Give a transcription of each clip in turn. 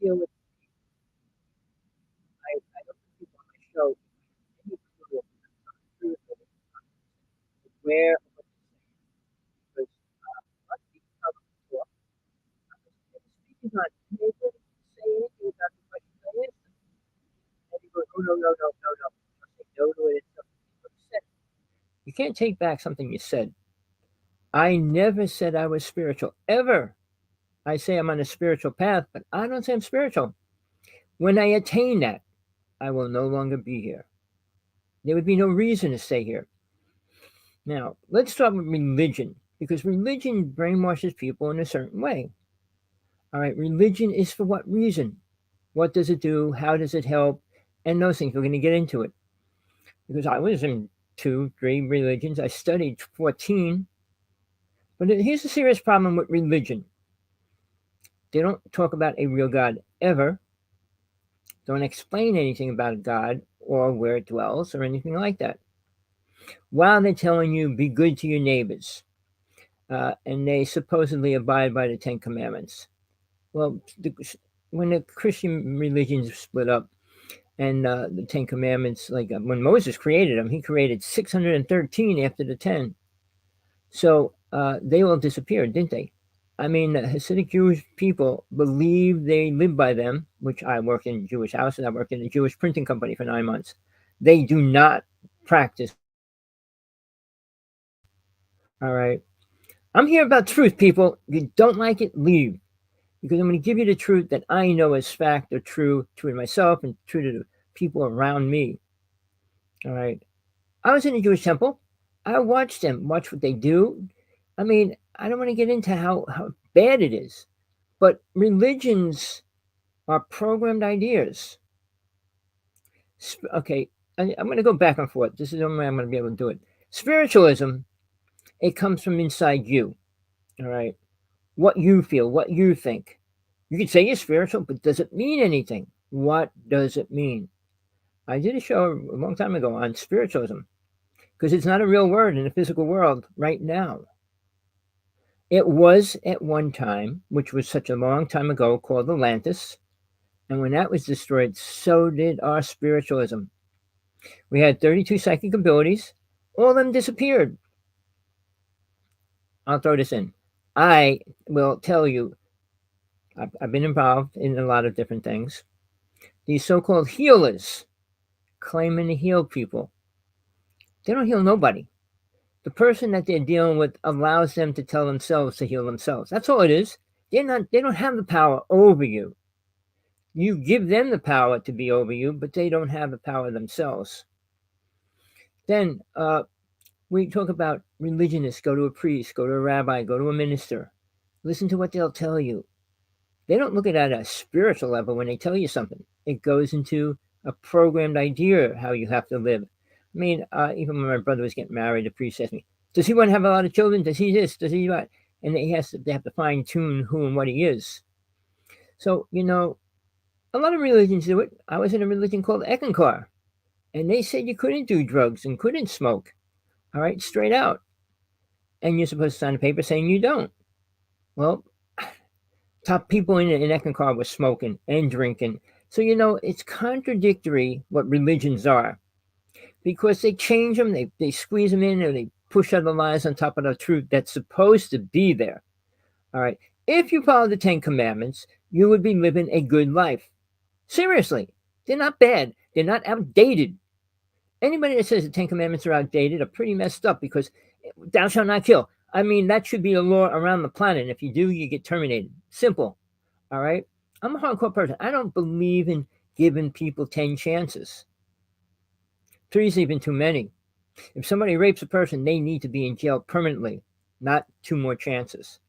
deal with, I don't think people on my show any clue of truth or where of what they're saying. Because a lot of people come before, the speaker's not able to say anything about the question I asked them. And he goes, oh, no, no, no, no, no. I'll say no to it. It's something you said. You can't take back something you said. I never said I was spiritual, ever. I say I'm on a spiritual path, but I don't say I'm spiritual. When I attain that, I will no longer be here. There would be no reason to stay here. Now, let's start with religion, because religion brainwashes people in a certain way. All right, religion is for what reason? What does it do? How does it help? And those things. We're going to get into it. Because I was in 2, 3 religions. I studied 14. But here's a serious problem with religion. They don't talk about a real God ever. Don't explain anything about God or where it dwells or anything like that. While they're telling you, be good to your neighbors. And they supposedly abide by the 10 Commandments. Well, when the Christian religions split up and the 10 Commandments, like when Moses created them, he created 613 after the 10. So they all disappeared, didn't they? I mean, the Hasidic Jewish people believe they live by them, which I worked in Jewish houses. I worked in a Jewish printing company for 9 months. They do not practice. All right. I'm here about truth, people. If you don't like it, leave. Because I'm going to give you the truth that I know is fact or true to myself and true to the people around me. All right. I was in a Jewish temple. I watched them, watch what they do. I mean, I don't want to get into how bad it is, but religions are programmed ideas. Okay, I'm going to go back and forth. This is the only way I'm going to be able to do it. Spiritualism, it comes from inside you. All right. What you feel, what you think. You could say you're spiritual, but does it mean anything? What does it mean? I did a show a long time ago on spiritualism because it's not a real word in the physical world right now. It was at one time, which was such a long time ago, called Atlantis. And when that was destroyed, so did our spiritualism. We had 32 psychic abilities. All of them disappeared. I'll throw this in. I will tell you, I've been involved in a lot of different things. These so-called healers claiming to heal people. They don't heal nobody. The person that they're dealing with allows them to tell themselves to heal themselves. That's all it is. They don't have the power over you. You give them the power to be over you, but they don't have the power themselves. Then we talk about religionists. Go to a priest, go to a rabbi, go to a minister. Listen to what they'll tell you. They don't look at it at a spiritual level when they tell you something. It goes into a programmed idea how you have to live. I mean, even when my brother was getting married, the priest asked me, does he want to have a lot of children? Does he this? Does he that? And they have to fine tune who and what he is. So, a lot of religions do it. I was in a religion called Eckankar, and they said you couldn't do drugs and couldn't smoke. All right, straight out. And you're supposed to sign a paper saying you don't. Well, top people in Eckankar were smoking and drinking. So, it's contradictory what religions are. Because they change them, they squeeze them in, or they push other lies on top of the truth that's supposed to be there. All right. If you follow the 10 Commandments, you would be living a good life. Seriously. They're not bad. They're not outdated. Anybody that says the 10 Commandments are outdated are pretty messed up because thou shalt not kill. I mean, that should be a law around the planet. And if you do, you get terminated. Simple. All right. I'm a hardcore person. I don't believe in giving people 10 chances. 3 is even too many. If somebody rapes a person, they need to be in jail permanently, not 2 more chances.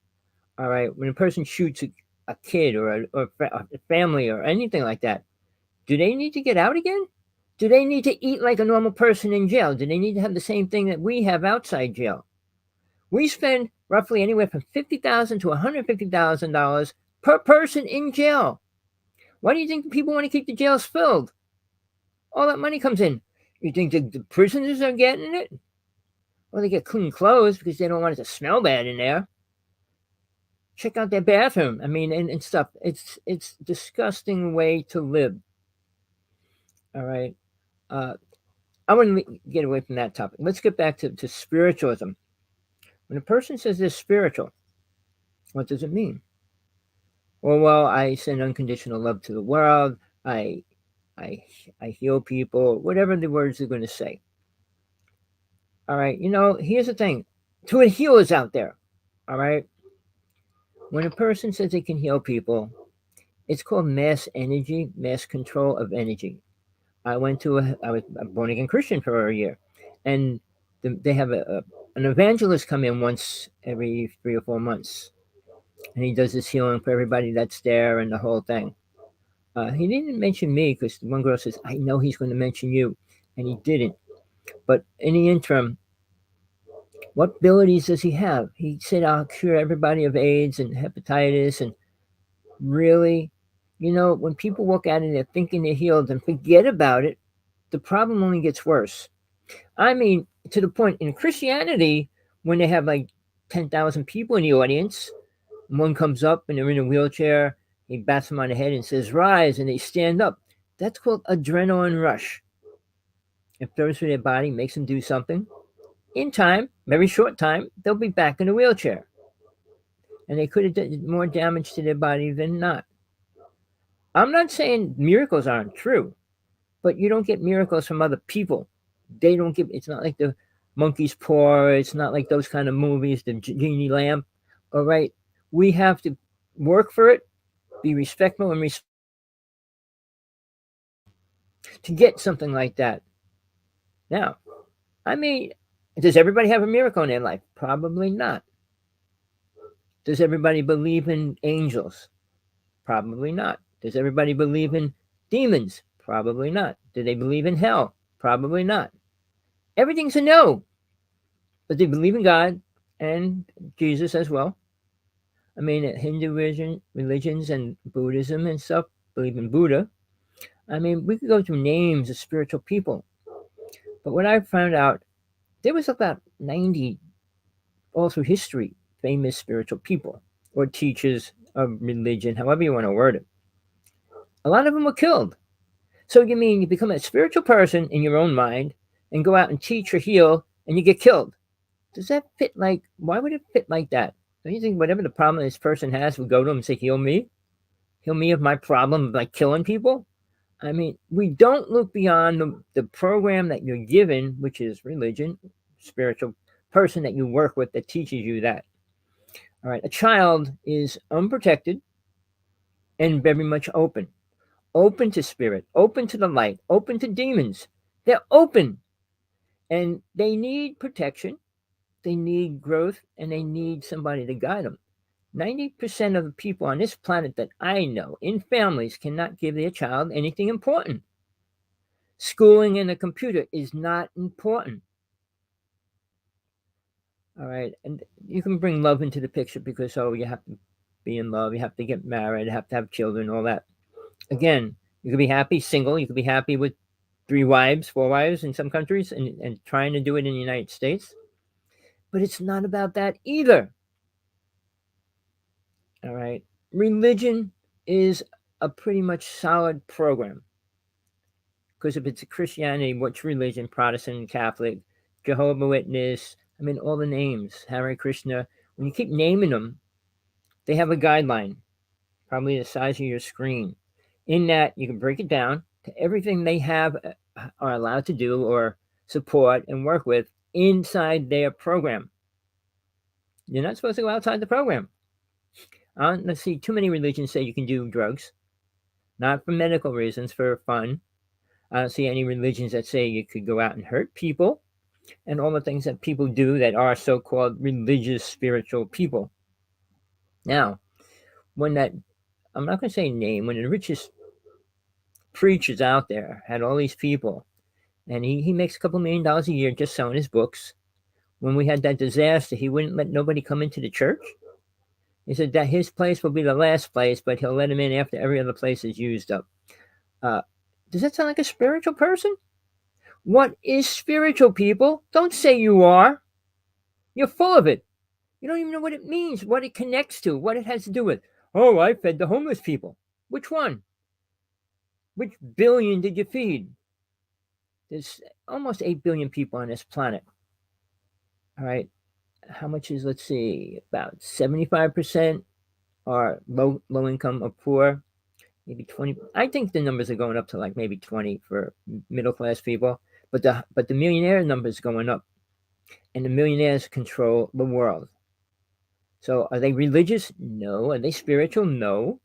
All right. When a person shoots a kid or a family or anything like that, do they need to get out again? Do they need to eat like a normal person in jail? Do they need to have the same thing that we have outside jail? We spend roughly anywhere from $50,000 to $150,000 per person in jail. Why do you think people want to keep the jails filled? All that money comes in. You think the prisoners are getting it? Well, they get clean clothes because they don't want it to smell bad in there. check out their bathroom. I mean, and stuff. It's disgusting way to live. All right. Uh, I want to get away from that topic. Let's get back to spiritualism. When a person says they're spiritual, what does it mean? Well, I send unconditional love to the world. I, I, I heal people. Whatever the words they're going to say. All right. Here's the thing: to the healers out there. All right. When a person says they can heal people, it's called mass energy, mass control of energy. I was a born again Christian for a year, and they have an evangelist come in once every 3 or 4 months, and he does this healing for everybody that's there and the whole thing. He didn't mention me because one girl says, "I know he's going to mention you," and he didn't. But in the interim, what abilities does he have? He said, "I'll cure everybody of AIDS and hepatitis," and really, when people walk out and they're thinking they're healed and forget about it, the problem only gets worse. I mean, to the point in Christianity, when they have like 10,000 people in the audience, one comes up and they're in a wheelchair, he bats them on the head and says, "Rise," and they stand up. That's called adrenaline rush. It throws through their body, makes them do something. In time, very short time, they'll be back in a wheelchair. And they could have done more damage to their body than not. I'm not saying miracles aren't true, but you don't get miracles from other people. They don't give. It's not like the monkey's paw. It's not like those kind of movies, the genie lamp. All right, we have to work for it, be respectful and to get something like that. Now, I mean, does everybody have a miracle in their life? Probably not. Does everybody believe in angels? Probably not. Does everybody believe in demons? Probably not. Do they believe in hell? Probably not. Everything's a no. But they believe in God and Jesus as well. I mean, Hindu religions and Buddhism and stuff believe in Buddha. I mean, we could go through names of spiritual people. But what I found out, there was about 90 all through history famous spiritual people or teachers of religion, however you want to word it. A lot of them were killed. So you mean you become a spiritual person in your own mind and go out and teach or heal and you get killed? Does that fit why would it fit like that? Don't you think whatever the problem this person has would go to him and say, heal me? Heal me of my problem of like killing people? I mean, we don't look beyond the program that you're given, which is religion, spiritual person that you work with that teaches you that. All right, a child is unprotected and very much open to spirit, open to the light, open to demons. They're open and they need protection, they need growth, and they need somebody to guide them. 90% of the people on this planet that I know in families cannot give their child anything important. Schooling and a computer is not important. All right. And you can bring love into the picture because, you have to be in love, you have to get married, you have to have children, all that. Again, you could be happy single, you could be happy with 3 wives, 4 wives in some countries, and trying to do it in the United States. But it's not about that either. All right. Religion is a pretty much solid program. Because if it's a Christianity, what's religion? Protestant, Catholic, Jehovah Witness. I mean, all the names. Hare Krishna. When you keep naming them, they have a guideline, probably the size of your screen. In that, you can break it down to everything they have are allowed to do or support and work with inside their program. You're not supposed to go outside the program. Let's see, too many religions say you can do drugs, not for medical reasons, for fun. I don't see any religions that say you could go out and hurt people and all the things that people do that are so-called religious, spiritual people. Now, when that, I'm not going to say name, when the richest preachers out there had all these people, and he makes a couple $1,000,000 a year just selling his books. When we had that disaster, he wouldn't let nobody come into the church. He said that his place will be the last place, but he'll let them in after every other place is used up. Does that sound like a spiritual person? What is spiritual, people? Don't say you are. You're full of it. You don't even know what it means, what it connects to, what it has to do with. Oh, I fed the homeless people. Which one? Which billion did you feed? There's almost 8 billion people on this planet. All right. How much is, let's see, about 75% are low income or poor, maybe 20. I think the numbers are going up to like maybe 20 for middle class people, but the millionaire number is going up, and the millionaires control the world. So are they religious? No. Are they spiritual? No.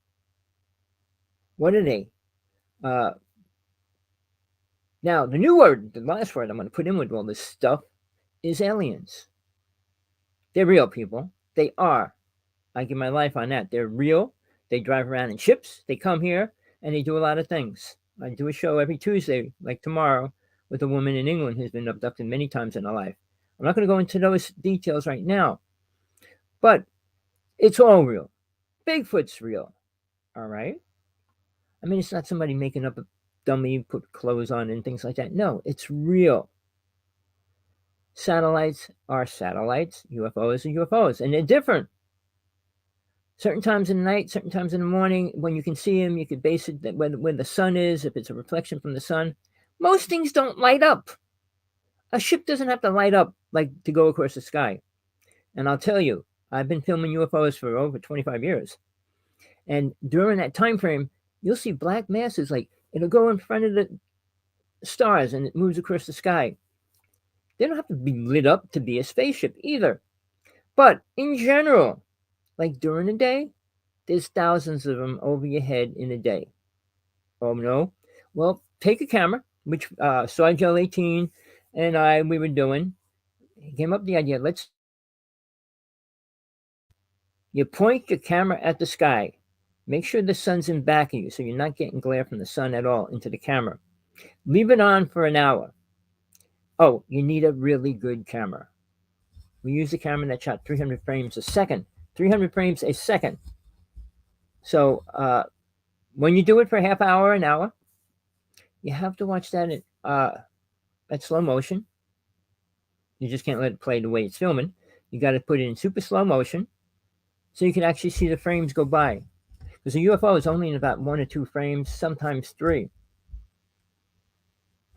What are they? Now, the new word, the last word I'm going to put in with all this stuff is aliens. They're real people. They are. I give my life on that. They're real. They drive around in ships. They come here and they do a lot of things. I do a show every Tuesday, like tomorrow, with a woman in England who's been abducted many times in her life. I'm not going to go into those details right now, but it's all real. Bigfoot's real. All right. I mean, it's not somebody making up a dummy, put clothes on and things like that. No, it's real. Satellites are satellites. UFOs are UFOs, and they're different. Certain times in the night, certain times in the morning, when you can see them, you could base it that when the sun is, if it's a reflection from the sun. Most things don't light up. A ship doesn't have to light up like to go across the sky. And I'll tell you, I've been filming UFOs for over 25 years. And during that time frame, you'll see black masses, like it'll go in front of the stars and it moves across the sky. They don't have to be lit up to be a spaceship either. But in general, like during the day, there's thousands of them over your head in a day. Oh no? Well, take a camera, which Sergeant 18 and we were doing. He came up with the idea. You point your camera at the sky. Make sure the sun's in back of you so you're not getting glare from the sun at all into the camera. Leave it on for an hour. Oh, you need a really good camera. We use a camera that shot 300 frames a second. 300 frames a second. So when you do it for a half hour, an hour, you have to watch that at slow motion. You just can't let it play the way it's filming. You got to put it in super slow motion so you can actually see the frames go by. Because a UFO is only in about 1 or 2 frames, sometimes 3.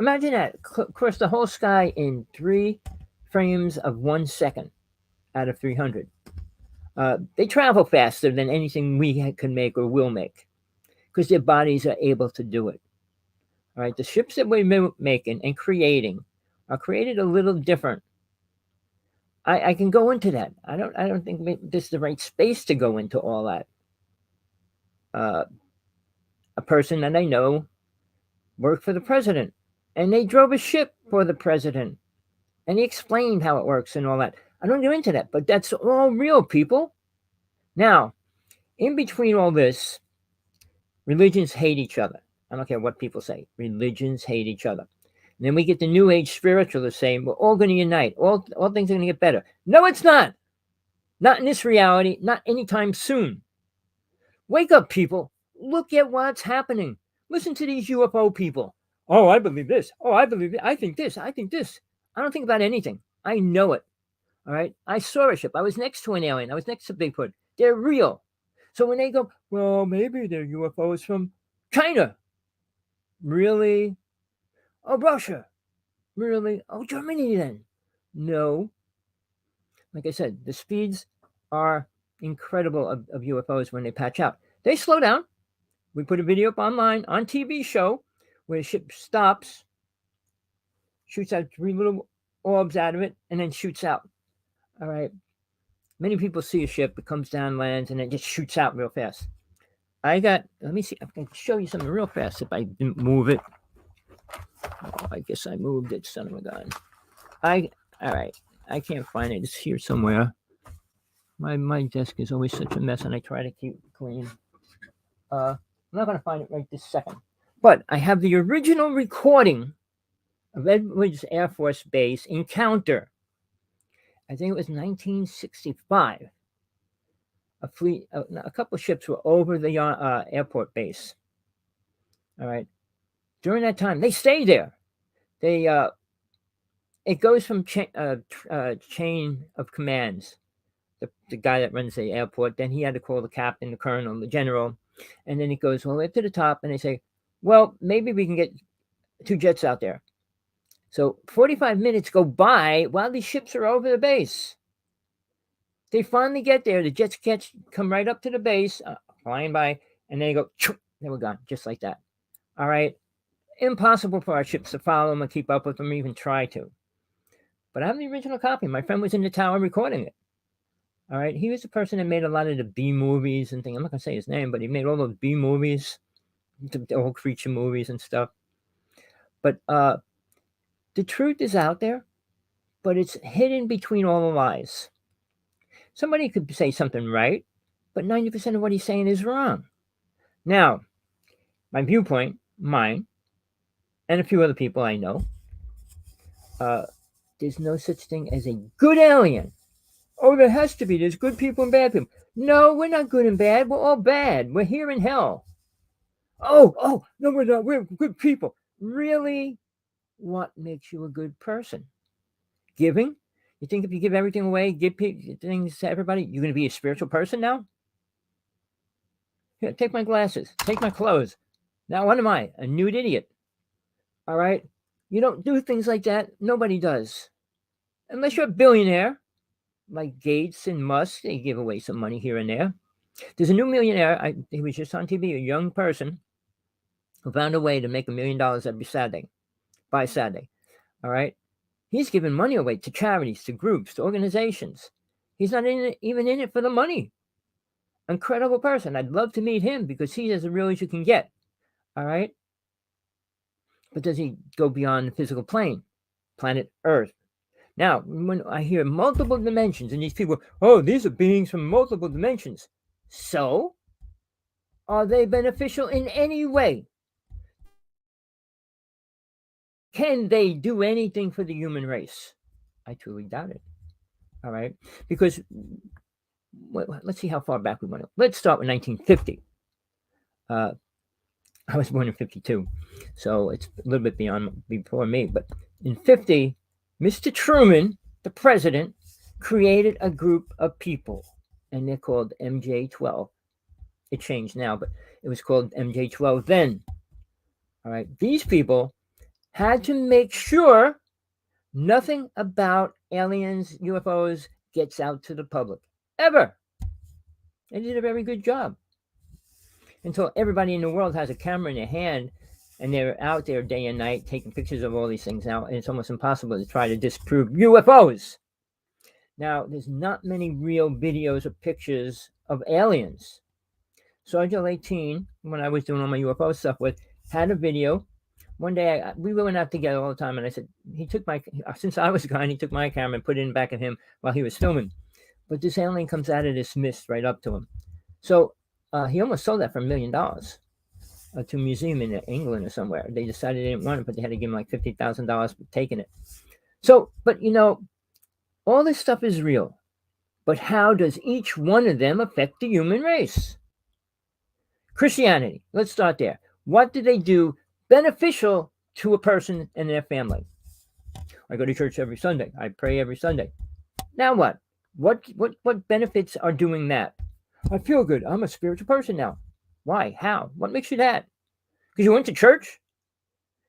Imagine that, across the whole sky in 3 frames of 1 second out of 300. They travel faster than anything we can make or will make because their bodies are able to do it. All right, the ships that we're making and creating are created a little different. I can go into that. I don't think this is the right space to go into all that. A person that I know worked for the president, and they drove a ship for the president, and he explained how it works and all that. I don't go into that, but that's all real, people. Now, in between all this, religions hate each other. I don't care what people say. Religions hate each other. And then we get the New Age spiritualists saying we're all going to unite. All things are going to get better. No, it's not. Not in this reality. Not anytime soon. Wake up, people. Look at what's happening. Listen to these UFO people. Oh, I believe this. Oh, I believe it. I think this. I think this. I don't think about anything. I know it. All right. I saw a ship. I was next to an alien. I was next to Bigfoot. They're real. So when they go, well, maybe they're UFOs from China. Really? Oh, Russia. Really? Oh, Germany then. No. Like I said, the speeds are incredible of UFOs when they patch out. They slow down. We put a video up online on TV show where a ship stops, shoots out 3 little orbs out of it, and then shoots out. All right. Many people see a ship, it comes down, lands, and it just shoots out real fast. Let me see, I can show you something real fast if I didn't move it. Oh, I guess I moved it, son of a gun. All right, I can't find it. It's here somewhere. My desk is always such a mess, and I try to keep it clean. I'm not going to find it right this second. But I have the original recording of Edwards Air Force Base encounter. I think it was 1965. A couple of ships were over the airport base. All right. During that time, they stay there. It goes from chain of commands. the guy that runs the airport. Then he had to call the captain, the colonel, the general, and then it goes all the way to the top, and they say, well, maybe we can get 2 jets out there. So 45 minutes go by while these ships are over the base. They finally get there. The jets come right up to the base, flying by, and they go, they were gone, just like that. All right. Impossible for our ships to follow them or keep up with them, or even try to. But I have the original copy. My friend was in the tower recording it. All right. He was the person that made a lot of the B movies and things. I'm not going to say his name, but he made all those B movies, the whole creature movies and stuff. But the truth is out there, but it's hidden between all the lies. Somebody could say something right, but 90% of what he's saying is wrong. Now, my viewpoint, mine, and a few other people I know, there's no such thing as a good alien. Oh, there has to be. There's good people and bad people. No, we're not good and bad. We're all bad. We're here in hell. Oh, no, we're not. We're good people. Really? What makes you a good person? Giving? You think if you give everything away, give things to everybody, you're going to be a spiritual person now? Here, take my glasses. Take my clothes. Now, what am I? A nude idiot. All right? You don't do things like that. Nobody does. Unless you're a billionaire, like Gates and Musk, they give away some money here and there. There's a new millionaire. He was just on TV, a young person who found a way to make $1 million every Saturday, by Saturday. All right? He's giving money away to charities, to groups, to organizations. He's not even in it for the money. Incredible person. I'd love to meet him because he's as real as you can get. All right? But does he go beyond the physical plane, planet Earth? Now, when I hear multiple dimensions and these people, oh, these are beings from multiple dimensions. So, are they beneficial in any way? Can they do anything for the human race? I truly doubt it. All right? Because, let's see how far back we want to. Let's start with 1950. I was born in 52, so it's a little bit before me. But in 50, Mr. Truman, the president, created a group of people, and they're called MJ-12. It changed now, but it was called MJ-12 then. All right, these people had to make sure nothing about aliens, UFOs gets out to the public, ever. They did a very good job. Until everybody in the world has a camera in their hand and they're out there day and night taking pictures of all these things now, and it's almost impossible to try to disprove UFOs. Now, there's not many real videos or pictures of aliens. Sergeant 18, when I was doing all my UFO stuff with, had a video. One day, we went out together all the time, and I said, since I was gone, he took my camera and put it in back of him while he was filming. But this alien comes out of this mist right up to him. So, he almost sold that for $1 million to a museum in England or somewhere. They decided they didn't want it, but they had to give him like $50,000 for taking it. So, but all this stuff is real. But how does each one of them affect the human race? Christianity, let's start there. What do they do beneficial to a person and their family? I go to church every Sunday. I pray every Sunday. Now what? What benefits are doing that? I feel good. I'm a spiritual person now. Why? How? What makes you that? Because you went to church?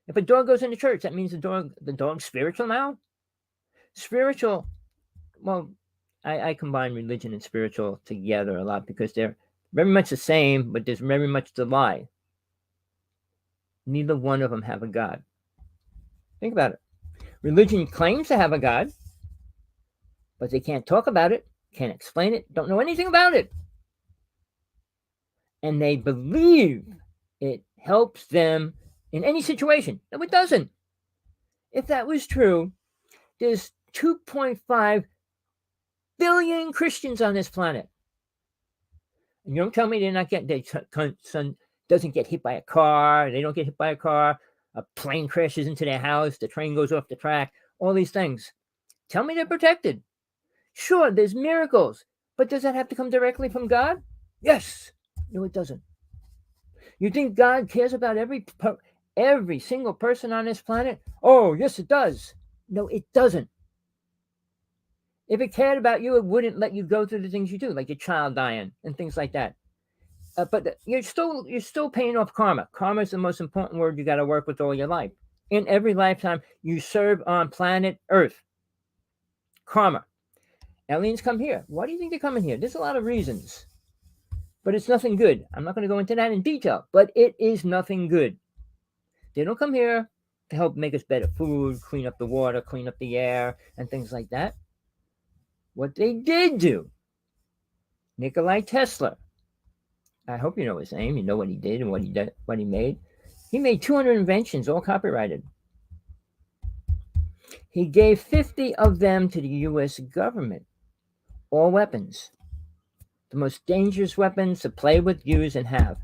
If a dog goes into church, that means the dog's spiritual now? Spiritual, well, I combine religion and spiritual together a lot because they're very much the same, but there's very much the lie. Neither one of them have a God. Think about it. Religion claims to have a God, but they can't talk about it, can't explain it, don't know anything about it. And they believe it helps them in any situation. No, it doesn't. If that was true, there's 2.5 billion Christians on this planet. And you don't tell me their son doesn't get hit by a car, they don't get hit by a car, a plane crashes into their house, the train goes off the track, all these things. Tell me they're protected. Sure, there's miracles, but does that have to come directly from God? Yes. No, it doesn't. You think God cares about every single person on this planet? Oh, yes, it does. No, it doesn't. If it cared about you, it wouldn't let you go through the things you do, like your child dying and things like that. But you're still paying off karma. Karma is the most important word you got to work with all your life. In every lifetime you serve on planet Earth, karma. Aliens come here. Why do you think they're coming here? There's a lot of reasons, but it's nothing good. I'm not going to go into that in detail, but it is nothing good. They don't come here to help make us better food, clean up the water, clean up the air, and things like that. What they did do, Nikola Tesla, I hope you know his name, you know what he did and what he made. He made 200 inventions, all copyrighted. He gave 50 of them to the U.S. government, all weapons. The most dangerous weapons to play with, use, and have.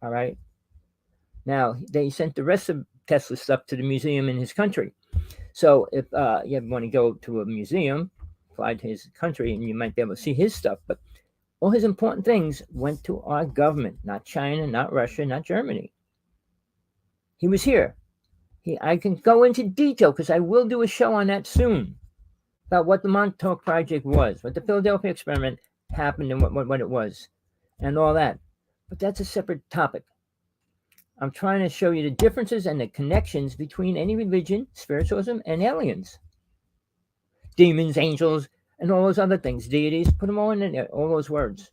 All right? Now, they sent the rest of Tesla's stuff to the museum in his country. So if you ever want to go to a museum, fly to his country, and you might be able to see his stuff. But all his important things went to our government, not China, not Russia, not Germany. He was here. I can go into detail because I will do a show on that soon about what the Montauk Project was, what the Philadelphia experiment happened and what it was, and all that. But that's a separate topic. I'm trying to show you the differences and the connections between any religion, spiritualism, and aliens. Demons, angels, and all those other things, deities, put them all in there, all those words.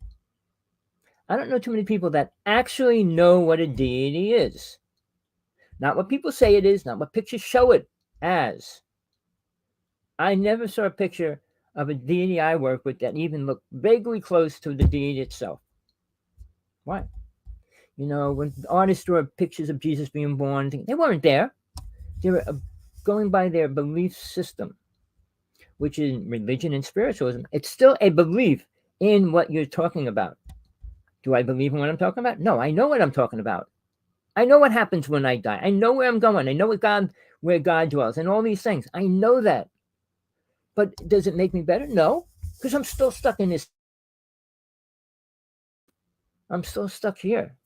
I don't know too many people that actually know what a deity is. Not what people say it is, not what pictures show it as. I never saw a picture of a deity I work with that even looked vaguely close to the deity itself. Why? You know, when artists draw pictures of Jesus being born, they weren't there. They were going by their belief system, which is religion and spiritualism. It's still a belief in what you're talking about. Do I believe in what I'm talking about? No, I know what I'm talking about. I know what happens when I die. I know where I'm going. I know where God dwells and all these things. I know that. But does it make me better? No, because I'm still stuck in this. I'm still stuck here.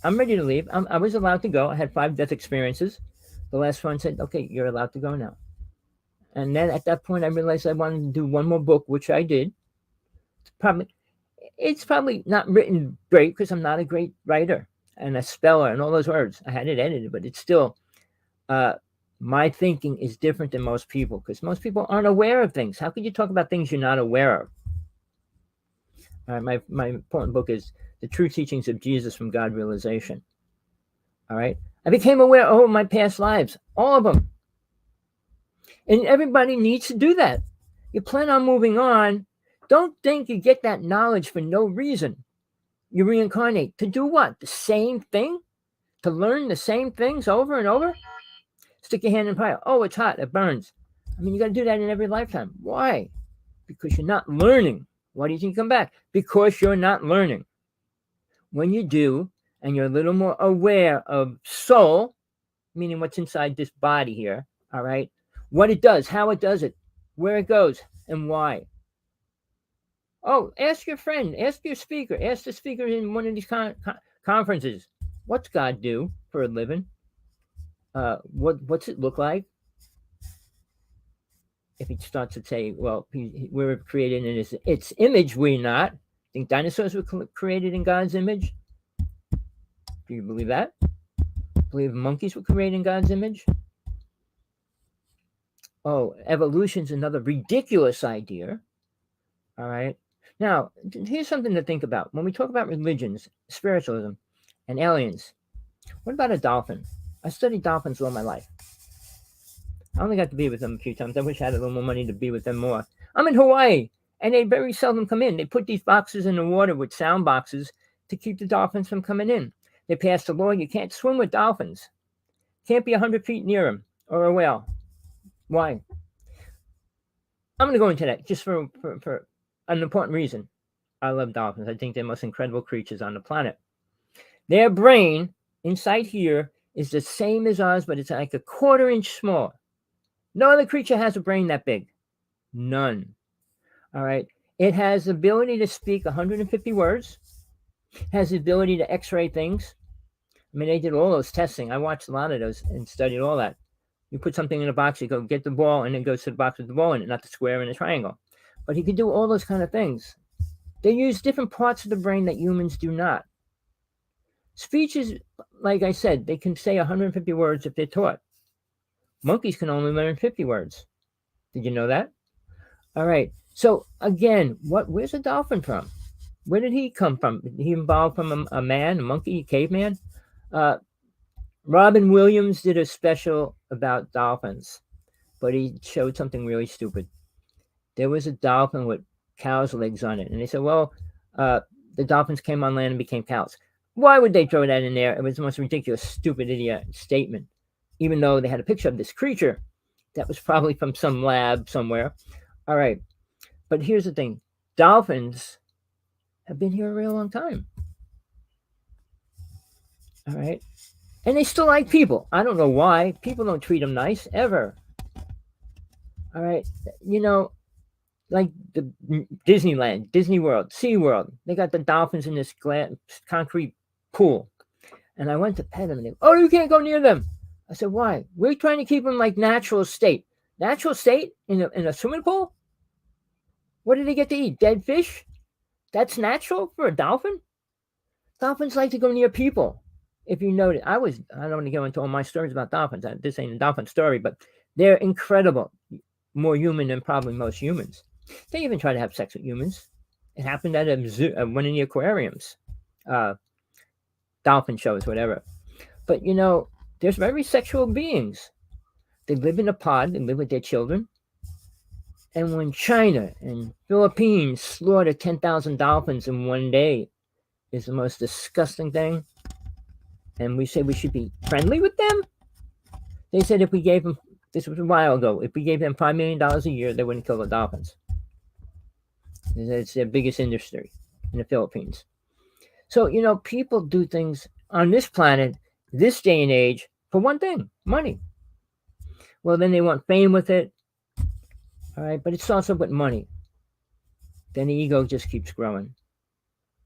I'm ready to leave. I was allowed to go. I had 5 death experiences. The last one said, okay, you're allowed to go now. And then at that point, I realized I wanted to do one more book, which I did. It's probably not written great because I'm not a great writer and a speller and all those words. I had it edited, but it's still, my thinking is different than most people because most people aren't aware of things. How could you talk about things you're not aware of? All right, my important book is The True Teachings of Jesus from God Realization. All right. I became aware of all my past lives, all of them. And everybody needs to do that. You plan on moving on. Don't think you get that knowledge for no reason. You reincarnate to do what? The same thing? To learn the same things over and over? Stick your hand in fire. Oh, it's hot. It burns. I mean, you got to do that in every lifetime. Why? Because you're not learning. Why do you think you come back? Because you're not learning. When you do, and you're a little more aware of soul, meaning what's inside this body here, all right, what it does, how it does it, where it goes, and why. Oh, ask your friend, ask your speaker, ask the speaker in one of these conferences, what's God do for a living? What's it look like? If he starts to say, well, we're created in its image, we're not. Think dinosaurs were created in God's image? Do you believe that? Believe monkeys were created in God's image? Oh, evolution's another ridiculous idea. All right. Now, here's something to think about. When we talk about religions, spiritualism, and aliens, what about a dolphin? I studied dolphins all my life. I only got to be with them a few times. I wish I had a little more money to be with them more. I'm in Hawaii, and they very seldom come in. They put these boxes in the water with sound boxes to keep the dolphins from coming in. They passed a law, you can't swim with dolphins. Can't be 100 feet near them, or a whale. Why? I'm going to go into that just for an important reason. I love dolphins. I think they're the most incredible creatures on the planet. Their brain inside here is the same as ours, but it's like a 1/4 inch small. No other creature has a brain that big. None. All right. It has the ability to speak 150 words, has the ability to x-ray things. I mean, they did all those testing. I watched a lot of those and studied all that. You put something in a box, you go get the ball, and it goes to the box with the ball in it, not the square and the triangle. but he could do all those kind of things. They use different parts of the brain that humans do not. Speech is, like I said, they can say 150 words if they're taught. Monkeys can only learn 50 words. Did you know that? All right. So again, where's a dolphin from? Where did he come from? Did he evolve from a man, a monkey, a caveman? Uh, Robin Williams did a special about dolphins, but he showed something really stupid. There was a dolphin with cow's legs on it, and they said, well, uh, the dolphins came on land and became cows. Why would they throw that in there? It was the most ridiculous, stupid, idiot statement, even though they had a picture of this creature that was probably from some lab somewhere. All right. But here's the thing. Dolphins have been here a real long time. All right. And they still like people. I don't know why. People don't treat them nice ever. All right. You know, like the Disneyland, Disney World, Sea World. They got the dolphins in this concrete pool. And I went to pet them and they, oh, you can't go near them. I said, why? We're trying to keep them like natural state. Natural state in a swimming pool? What do they get to eat? Dead fish? That's natural for a dolphin? Dolphins like to go near people. If you notice, I don't want to go into all my stories about dolphins. This ain't a dolphin story, but they're incredible. More human than probably most humans. They even try to have sex with humans. It happened at a zoo, one of the aquariums, dolphin shows, whatever. But you know, there's very sexual beings. They live in a pod and live with their children. And when China and Philippines slaughter 10,000 dolphins in one day, is the most disgusting thing. And we say we should be friendly with them. They said if we gave them, this was a while ago, if we gave them $5 million a year, they wouldn't kill the dolphins. It's their biggest industry in the Philippines. So, you know, people do things on this planet, this day and age, for one thing, money. Well, then they want fame with it. All right, but it starts off with money. Then the ego just keeps growing.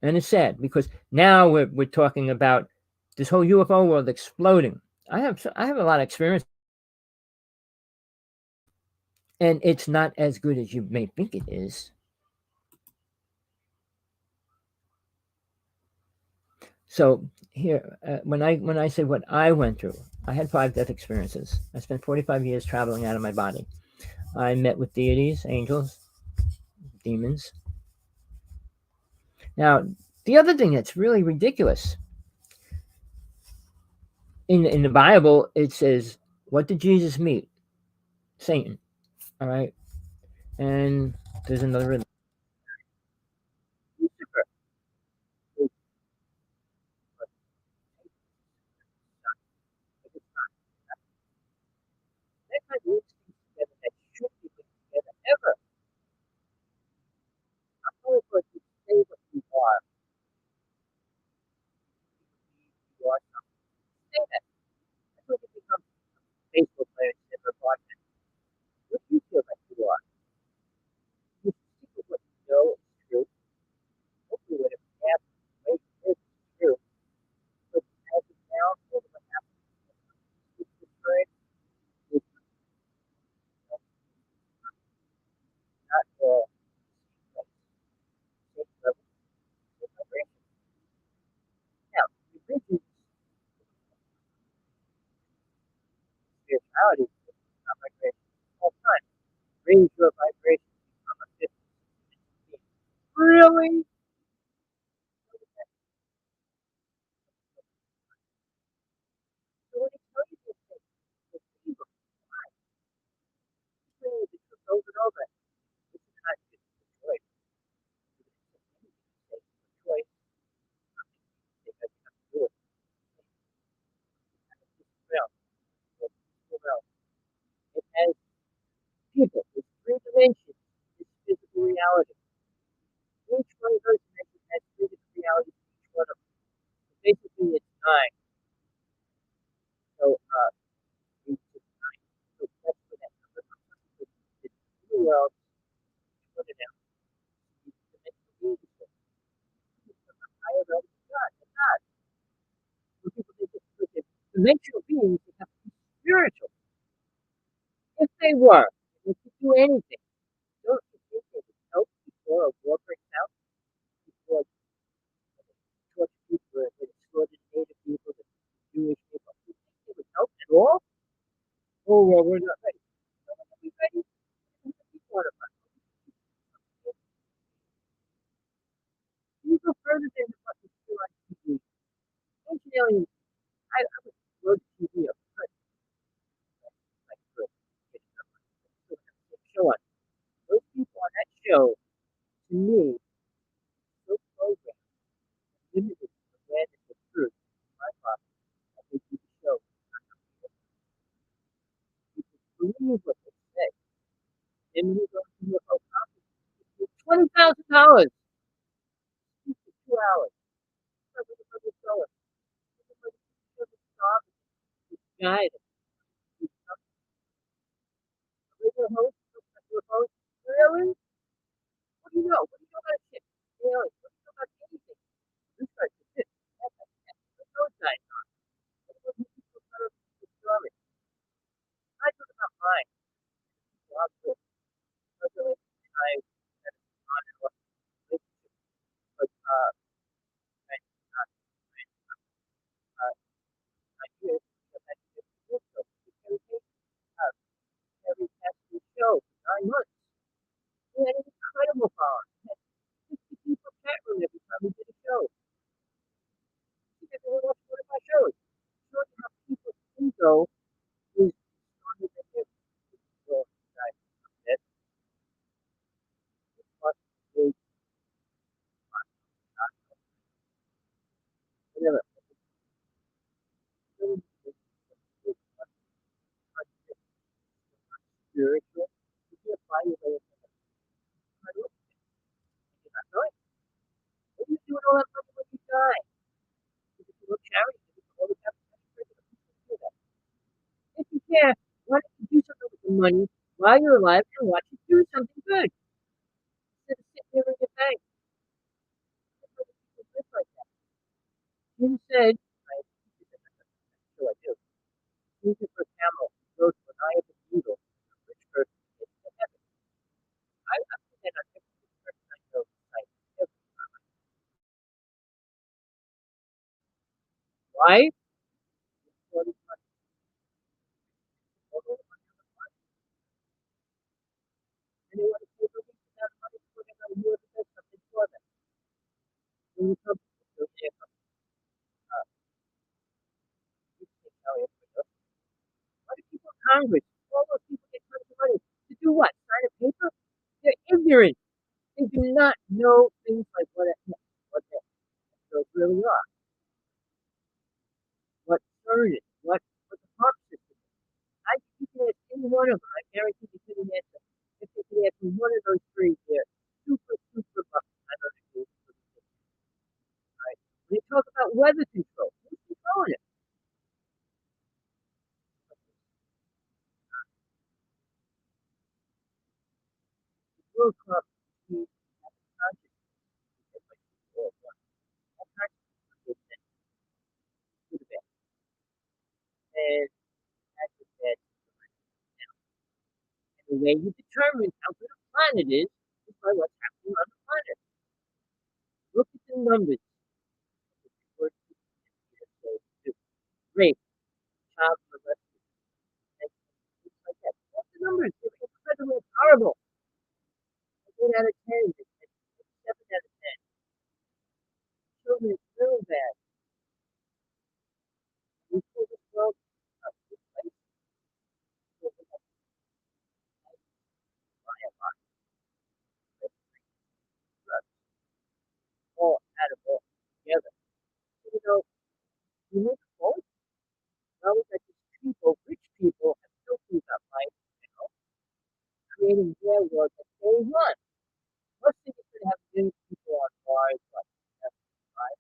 And it's sad because now we're talking about this whole UFO world exploding. I have a lot of experience, and it's not as good as you may think it is. So here, when I say what I went through, I had 5 death experiences. I spent 45 years traveling out of my body. I met with deities, angels, demons. Now, the other thing that's really ridiculous in the Bible, it says, "What did Jesus meet? Satan." All right, and there's another. Ever. Only for you to say what you are. You are something. Say that. That's what you become Facebook players never broadcast. What do you feel like you are? You speak with what you know is true. Hopefully what it happens. Wait, it's true. But as it now, what happens? It's destroyed. It's not like safe level of vibration. Now, religion, spirituality, is not vibration all the time. Raise your vibration from a 50. Really? So when it tells you this thing, it's evil. It's just over and over. It's not just a choice. It's a choice because you have to do it. Well, well, it has people. It's 3 dimensions. It's physical reality. Each one of those dimensions has 3 different realities. Each one of them. So basically, it's 9. So it's just 9. So that's where that number comes from. It's 3 worlds. Put it down. Each dimension is a higher realm of God. It's not. So people think it's dimensional beings that have to be spiritual. If they were, they could do anything. Don't you think they would before a war breaks out, before torture people, they exploited native people, the Jewish people, do you think they would help at all? Oh, well, we're not ready. So when are we ready? We want to you go further than what we see on TV. Ancient aliens, I would load the TV up first, like good. Show us. Those people on that show, to me, so programmed, limited to the awareness of truth. My father, I think you can show. You can believe what they say. Then when you go to your house, $20,000 for 2 hours. Everybody's going. Everybody's job is guided. Your host, your host, really? What do you know? What do you know about shit? Really? What do you know about anything? This guy's a shit. Those guys are. What do you think about the story? I talk about mine. Job good. I had on and off relationship, but I I did because I did this so every past show for 9 months. We had an incredible bond. We had 50 people chat room every time we did a show. You guys ever watch one of my shows? Shows you how people's ego is stronger than their physical side. That's what they whatever. Spiritual. You can apply your way of thinking. You're not going. What are you doing all that money when you die? Because you look charity, you all the time. If you care, why don't you do something with the money while you're alive and watch it do something good? Instead of sitting there in your bank. Live like that. Jim said, right, so I do. Jesus for camel goes to an eye of the needle, a rich person gets to heaven. I'm saying that every person I know, like, why? Well, it's not all over the money. And they want to pay for things without money before they know who does something for them. When you come to the you can tell everybody else. Why do people in Congress, all those people get tons of money to do what? Sign a paper? They're ignorant. They do not know things like what the really are, what CERN is, what the Hawk system is. I you can ask any one of them. I guarantee you couldn't answer. If you can answer one of those three, they're super bucks. I don't agree with it. Right? When you talk about weather control, who's controlling it? The World Cup team has a conscious worldwide. That consciousness is sent to the bed. And that's the bed. And the way you determine how good a planet is by what's happening on the planet. Look at the numbers. Rape, child molestation, and things like that. What's the numbers? They're incredibly horrible. 8 out of 10, 7 out of 10. Children is really bad. We feel this world this place will be by a lot of drugs, all out of all together. So, you move forward. Now we got these people, rich people, have filthy about life, creating their world that they want. Most cities could have young people on bars, like, five,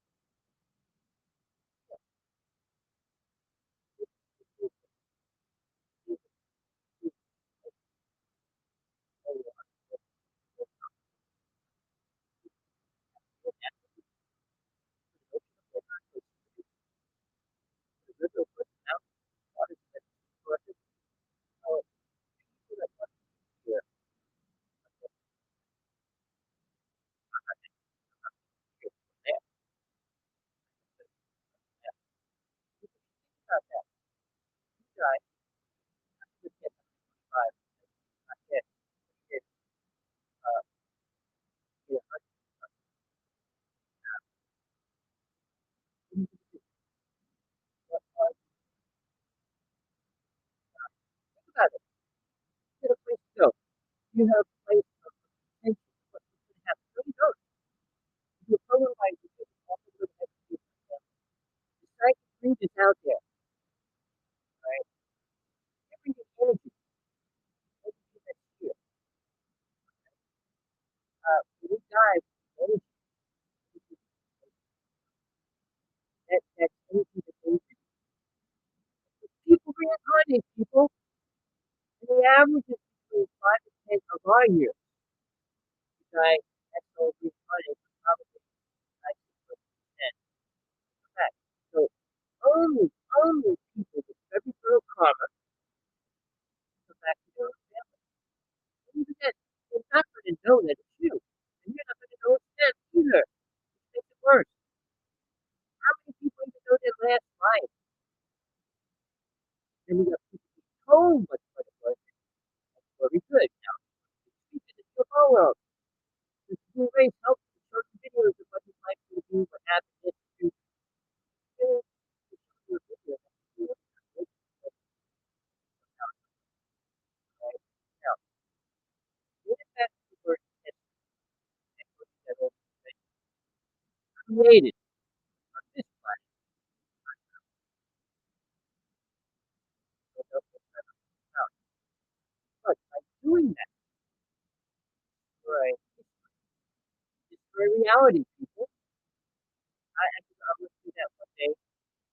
you have a place of attention to what's going to happen. No, you don't. You're polarized with it. That's what have to do. The psychic freak is out there, right? Every energy, everything that's here. When we dive, energy, that's energy that goes in. People reincarnate people, and the average is between 5 to 10 of our years. Die, that's all reincarnate, probably 90%. Correct. So only people with very little karma come back to their own family. And even then, they're not going to know that it's you. And you're not going to know it's them either. Which makes it worse. How many people even know their last life? And we got people being told what it was. That's very good. Now, speak to the whole world. This new race helps to show some videos of what his life will be, what happened, if you do. Show you a video. Right? Now, what if that's the word that created on this planet? But by doing that, right, destroy reality, people. I will do that one day.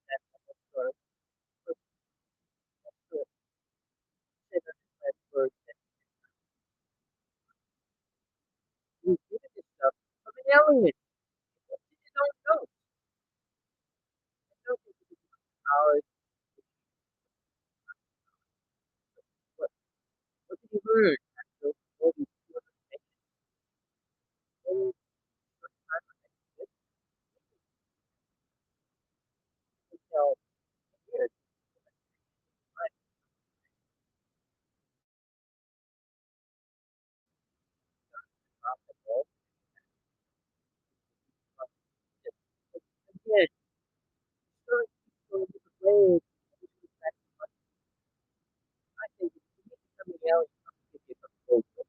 That's sort of consider that word that we give this stuff from an alien. You don't know. I don't think it's knowledge. What, what did you learn after all these whole time of this until years? Like, off the wall. Again, sure, people in different ways. I think if you meet somebody else, if you have a focus,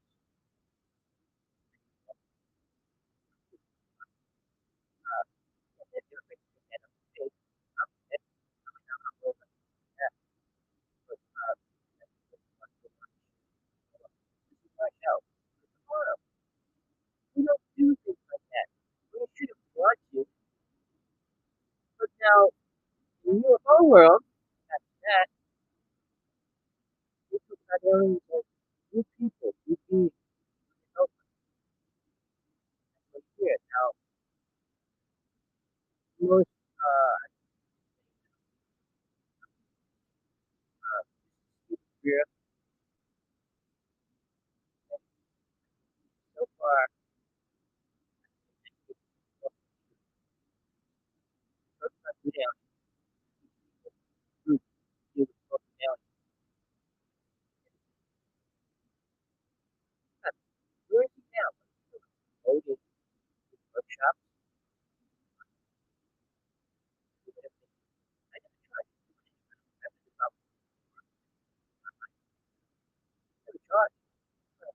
and then you're making a mistake, I'm not over that. But, this is my house. Tomorrow, we don't do things like that. We shouldn't want to. But now, in the UFO world, after that, we talk about aliens as new people, new beings, help us here. Now, most, we're so far, we down, group, do the book down, where is he now? Loaded workshop, I never tried. That's the problem. Never tried. So,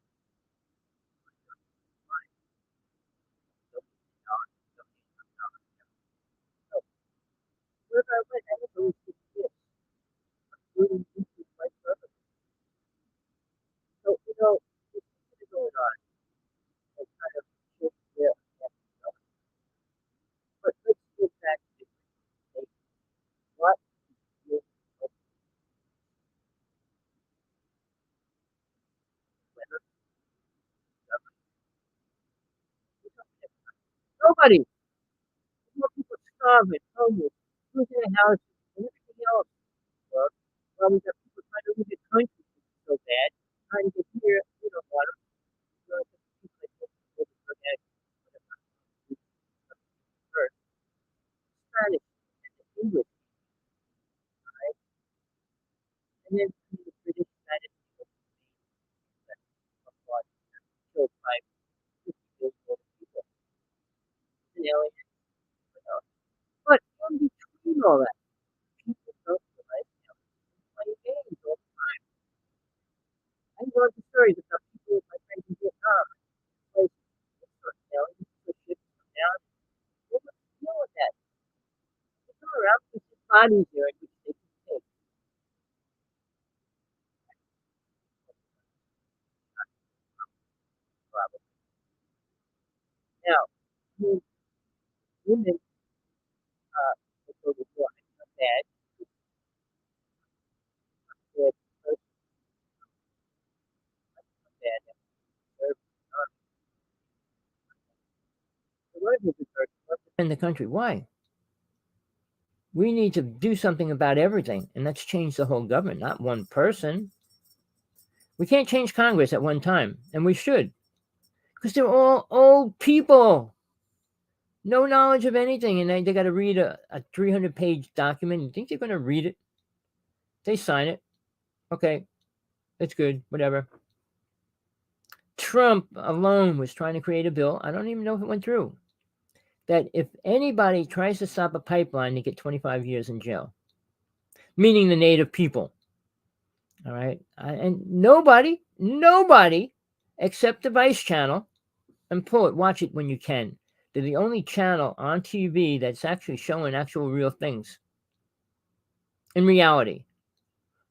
so, wherever I went, I was always good gifts, including YouTube, my brother. So, this is going on. I kind of shift there. But let's get back to what is weather. Nobody. More people starving, homeless, losing their houses, and everything else. Well, we got people trying to leave the country so bad, trying to get here, we don't want them. So it's just people that get to forget first. Spanish and English, right? And then the British Spanish people that applaud killed by 50 million people. It's an alien. But in between all that, people don't realize playing games all the time. I love the stories about people with my friend around people's bodies there in which they can take problems. Now, women, women, will go before a bad, bad person, bad, third, the word will be first in the country. Why? We need to do something about everything, and that's change the whole government, not one person. We can't change Congress at one time, and we should, because they're all old people, no knowledge of anything, and they got to read a 300-page document. You think they're going to read it? They sign it. Okay, it's good, whatever. Trump alone was trying to create a bill. I don't even know if it went through. That if anybody tries to stop a pipeline, they get 25 years in jail, meaning the native people. All right. And nobody except the Vice Channel, and pull it, watch it when you can. They're the only channel on TV that's actually showing actual real things in reality,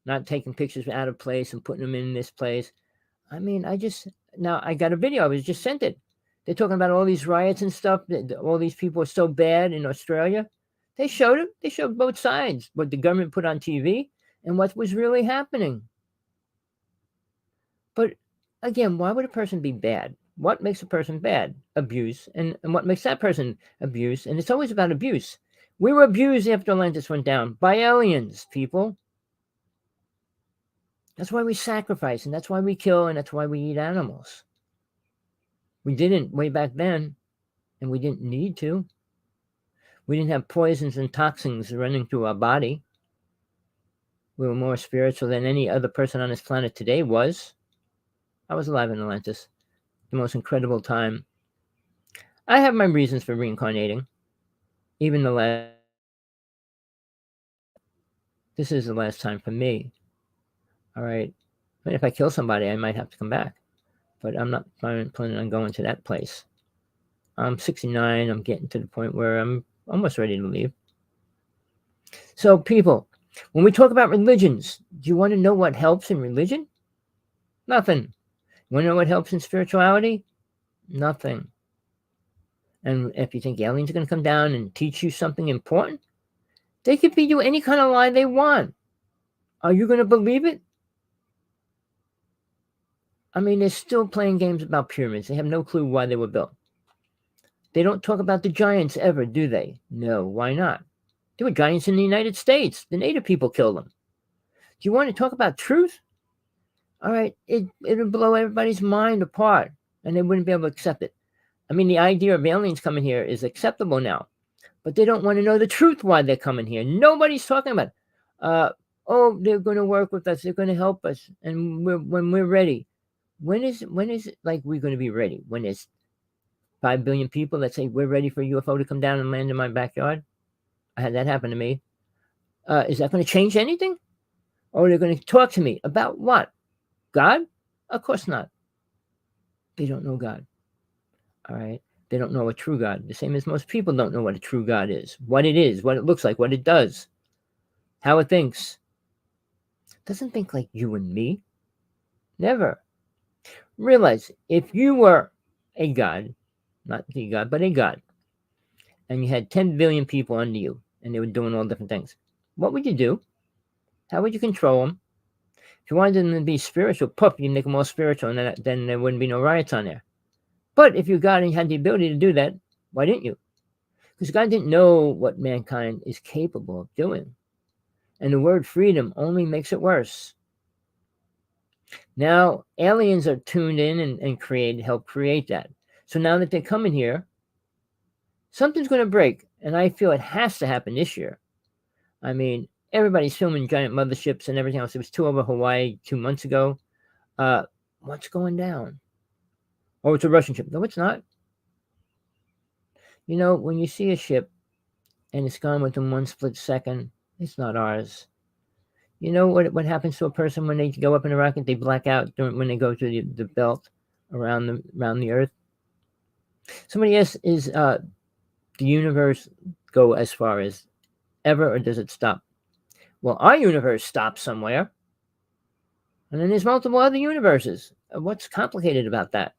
not taking pictures out of place and putting them in this place. I mean, now I got a video. I was just sent it. They're talking about all these riots and stuff. All these people are so bad in Australia. They showed it. They showed both sides, what the government put on TV and what was really happening. But again, why would a person be bad? What makes a person bad? Abuse. And what makes that person abuse? And it's always about abuse. We were abused after Atlantis went down by aliens, people. That's why we sacrifice, and that's why we kill, and that's why we eat animals. We didn't way back then, and we didn't need to. We didn't have poisons and toxins running through our body. We were more spiritual than any other person on this planet today was. I was alive in Atlantis. The most incredible time. I have my reasons for reincarnating. Even the last. This is the last time for me. All right. But if I kill somebody, I might have to come back. But I'm not planning on going to that place. I'm 69. I'm getting to the point where I'm almost ready to leave. So, people, when we talk about religions, do you want to know what helps in religion? Nothing. You want to know what helps in spirituality? Nothing. And if you think aliens are going to come down and teach you something important, they could feed you any kind of lie they want. Are you going to believe it? I mean, they're still playing games about pyramids. They have no clue why they were built. They don't talk about the giants ever, do they? No, why not? There were giants in the United States. The native people killed them. Do you want to talk about truth? All right, it would blow everybody's mind apart, and they wouldn't be able to accept it. I mean, the idea of aliens coming here is acceptable now, but they don't want to know the truth why they're coming here. Nobody's talking about it. Oh, they're going to work with us. They're going to help us, and when we're ready. When is it like we're going to be ready? When there's 5 billion people that say we're ready for a UFO to come down and land in my backyard? I had that happen to me. Is that going to change anything? Or they're going to talk to me about what? God? Of course not. They don't know God. All right. They don't know a true God. The same as most people don't know what a true God is, what it looks like, what it does, how it thinks. It doesn't think like you and me. Never. Realize if you were a God, not the God, but a God, and you had 10 billion people under you, and they were doing all different things, what would you do? How would you control them? If you wanted them to be spiritual, poof, you make them all spiritual, and then there wouldn't be no riots on there. But if you God and you had the ability to do that, why didn't you? Because God didn't know what mankind is capable of doing. And the word freedom only makes it worse. Now, aliens are tuned in and help create that. So now that they're coming here, something's going to break. And I feel it has to happen this year. I mean, everybody's filming giant motherships and everything else. There was 2 over Hawaii 2 months ago. What's going down? Oh, it's a Russian ship. No, it's not. You know, when you see a ship and it's gone within 1 split second, it's not ours. You know what happens to a person when they go up in a rocket? They black out when they go through the belt around the Earth. Somebody asked, is the universe go as far as ever, or does it stop? Well, our universe stops somewhere, and then there's multiple other universes. What's complicated about that?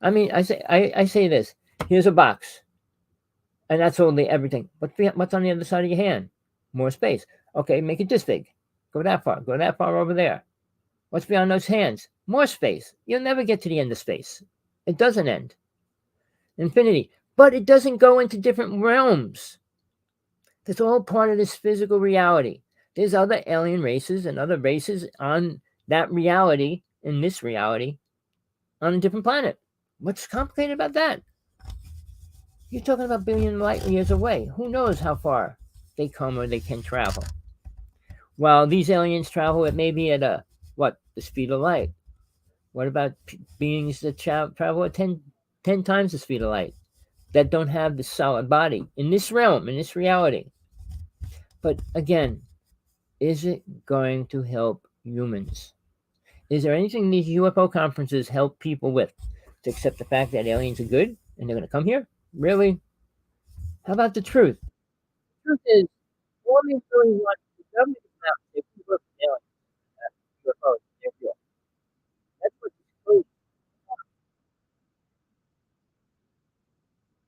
I mean, I say this. Here's a box, and that's only everything. What's on the other side of your hand? More space. Okay, make it this big. Go that far. Go that far over there. What's beyond those hands? More space. You'll never get to the end of space. It doesn't end. Infinity. But it doesn't go into different realms. That's all part of this physical reality. There's other alien races and other races on that reality, in this reality, on a different planet. What's complicated about that? You're talking about billion light years away. Who knows how far they come or they can travel? While these aliens travel, it may be at the speed of light. What about beings that travel at 10 times the speed of light, that don't have the solid body in this realm, in this reality? But again, is it going to help humans? Is there anything these UFO conferences help people with? To accept the fact that aliens are good and they're going to come here? Really? How about the truth? The truth is, all we really want the government to come out and say, we look at aliens, UFOs, they're real. That's what it's supposed to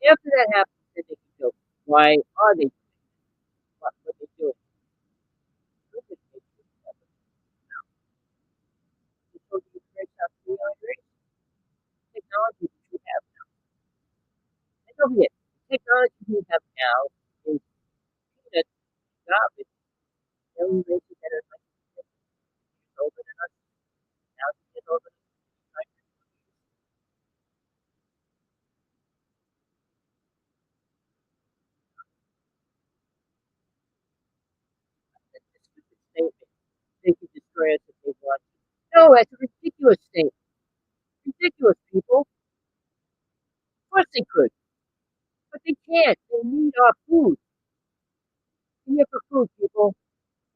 be. After that happens, then they can go, why are they doing what they do? It's supposed to be great stuff to be on great technology that you have now. And don't forget, the technology we have now is peanuts garbage. Alien races that are like years older than us, thousands of years older than us, like that's a stupid statement. They can destroy us if they want to. No, that's a ridiculous statement. Ridiculous, people. Of course they could, but they can't. They need our food. They're here for food, people.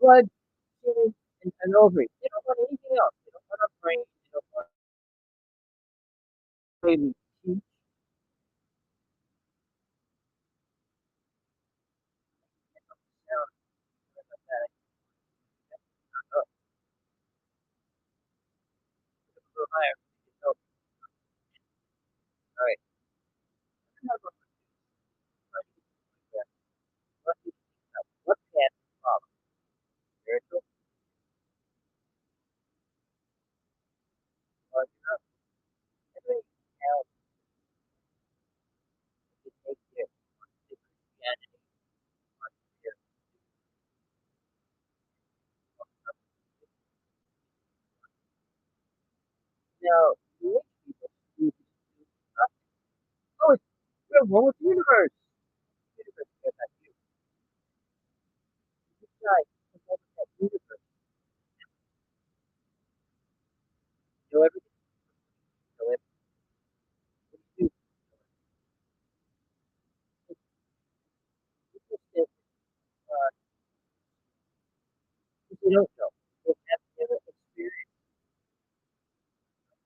Blood, skin, and ovaries. They don't want anything else. They don't want our brain. They don't want baby teeth. Sound like that. Up a little higher. So, all right. What path to follow? Spiritual or not? Every now they take their Christianity on here. Now, the rich people do nothing. Oh, we're one with the universe. The universe cares about you. You decide to go with that universe. Know everything. Know everything. What do you do? People say, uh, if you don't know, they have never experienced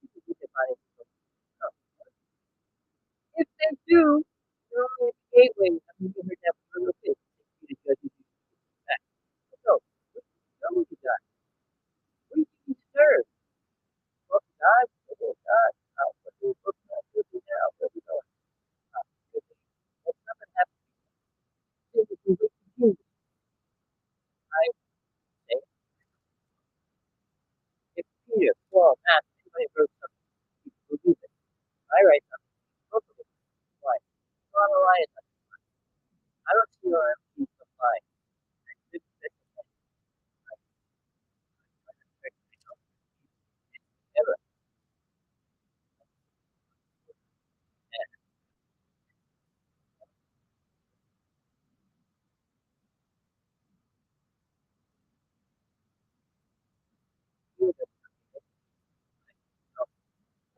it. You can find it. If they do, they're only a gateway. I mean, you heard that from little kids. You judge you back. So, know what you got. What do you think you deserve? Well, God, oh God, what do you look at? What do you now? What do you know? If something happens, if you look at you, I say, if Peter, Paul, Matt, anybody wrote something, you believe it. I write something, both of it. Why? Not a lie. I don't see our MCs apply. This is ever.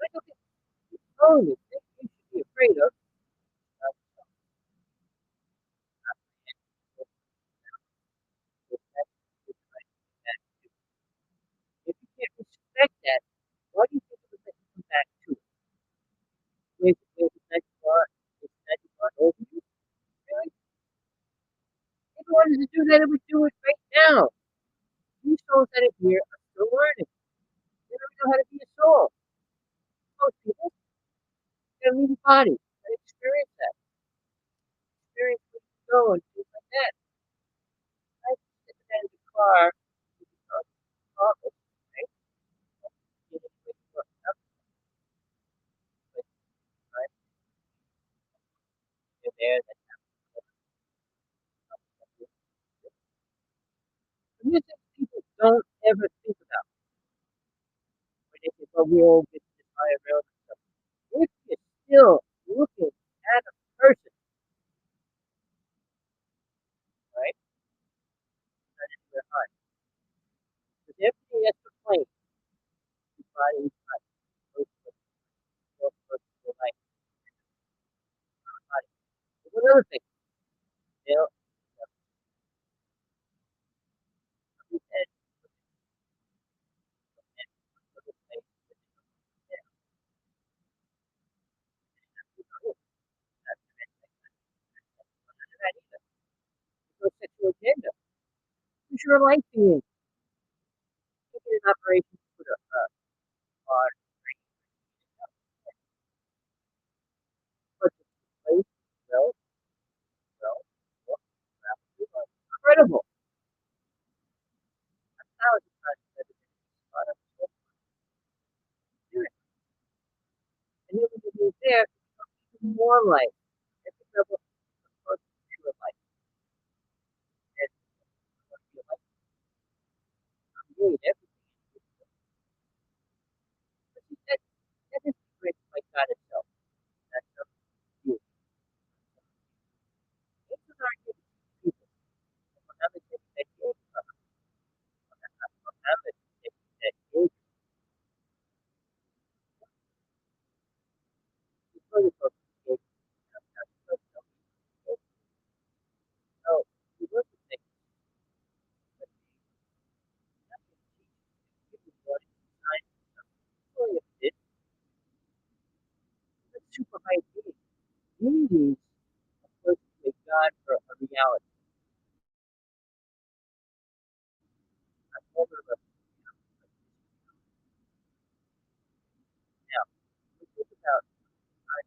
I don't think it's only thing you should be afraid of. Uh, If you can't respect that, why do you think it would let you come back to it? Wait, it's magic bar, it's magic bar over you? Really? now. These souls that are here are still learning. They don't know how to be a soul. Most people gotta leave the body and experience that. Experience where you go and things like that. I sit in the car, office, right? Get it with you up, right? You're there, then the music people don't ever think about when they say, well, we all get this higher realm and stuff. If you're still looking at a person, right? Not anywhere high. Because everything that's the plane, your body is not supposed to your life, body. But one other thing, you know, we said, and other things that you know, that's none of that either. No sexual agenda. Who's your life being? Taking an operation to put a on purchase place, well, well, well, incredible. How is it not that it's not a spirit? And then when you move there, it's more life. Every level of pure life. And feel like create everything. But he said everything created by God itself. That's a view. This is our given people. Muhammad said that gave Muhammad said that gave the protocol gave no, he wasn't saying that nothing teaches what science really it is super high being. Deities are supposed to make God for a reality. I told her about now. We think about I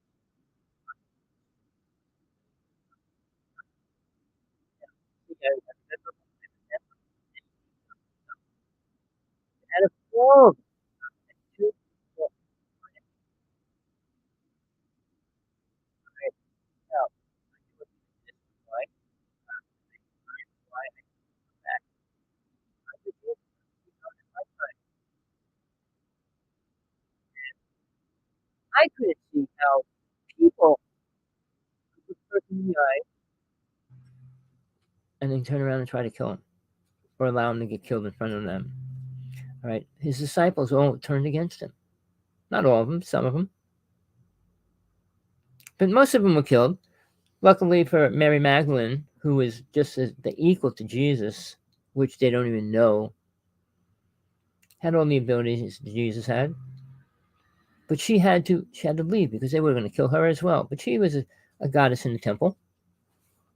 think I remember out of all of them, two people right now. Why? Why I come back? I was able to in my time. I couldn't see how people could look a person in the eye and then turn around and try to kill him or allow him to get killed in front of them. All right. His disciples all turned against him. Not all of them, some of them. But most of them were killed. Luckily for Mary Magdalene, who was just as the equal to Jesus, which they don't even know, had all the abilities Jesus had. But she had to leave because they were going to kill her as well. But she was a goddess in the temple,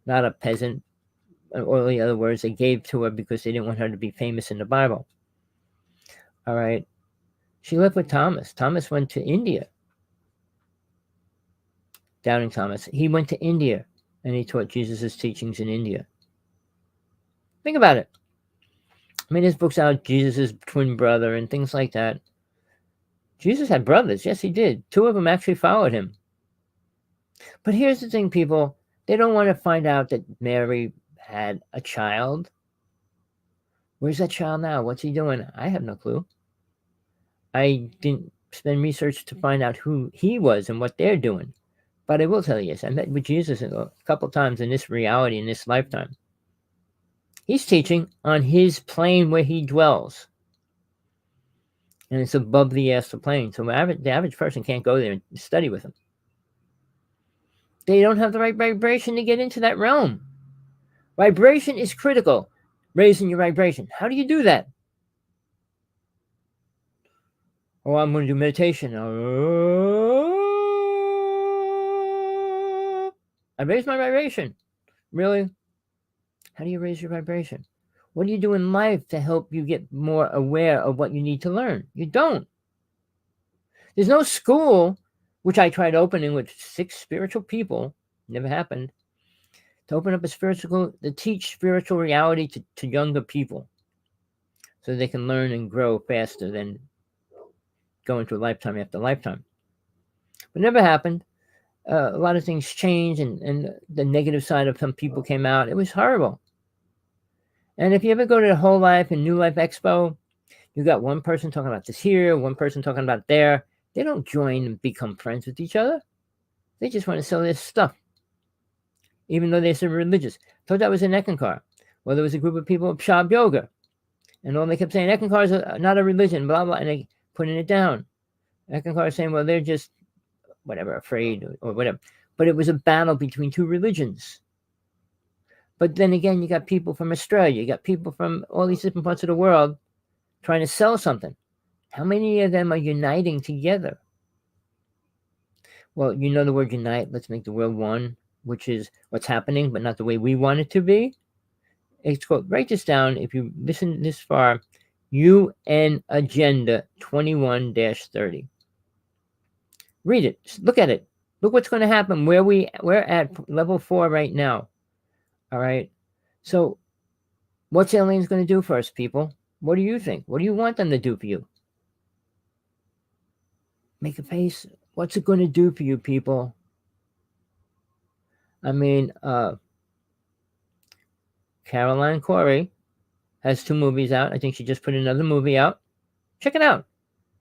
not a peasant, or the other words they gave to her because they didn't want her to be famous in the Bible. All right. She left with Thomas. Thomas went to India. Doubting Thomas. He went to India and he taught Jesus' teachings in India. Think about it. I mean, his book's out, Jesus' twin brother and things like that. Jesus had brothers. Yes, he did. Two of them actually followed him. But here's the thing, people. They don't want to find out that Mary had a child. Where's that child now? What's he doing? I have no clue. I didn't spend research to find out who he was and what they're doing. But I will tell you this. I met with Jesus a couple times in this reality, in this lifetime. He's teaching on his plane where he dwells. And it's above the astral plane. So the average person can't go there and study with him. They don't have the right vibration to get into that realm. Vibration is critical. Raising your vibration. How do you do that? Oh, I'm going to do meditation. I raise my vibration. Really? How do you raise your vibration? What do you do in life to help you get more aware of what you need to learn? You don't. There's no school, which I tried opening with 6 spiritual people, never happened, to open up a spiritual school to teach spiritual reality to younger people so they can learn and grow faster than going through lifetime after lifetime. But it never happened. A lot of things changed, and the negative side of some people came out. It was horrible. And if you ever go to the Whole Life and New Life Expo, you got one person talking about this here, one person talking about there. They don't join and become friends with each other. They just want to sell their stuff, even though they're so religious. I thought that was in Eckankar. Well, there was a group of people of Shab Yoga, and all they kept saying, Eckankar is not a religion, blah, blah, and they putting it down. Eckankar saying, well, they're just, whatever, afraid or whatever. But it was a battle between 2 religions. But then again, you got people from Australia, you got people from all these different parts of the world trying to sell something. How many of them are uniting together? Well, you know the word unite, let's make the world one, which is what's happening, but not the way we want it to be. It's called, write this down if you listen this far, UN Agenda 21-30. Read it, look at it. Look what's going to happen. We're at level 4 right now. All right. So what's aliens going to do for us, people? What do you think? What do you want them to do for you? Make a face. What's it going to do for you, people? I mean, Caroline Corey has 2 movies out. I think she just put another movie out. Check it out.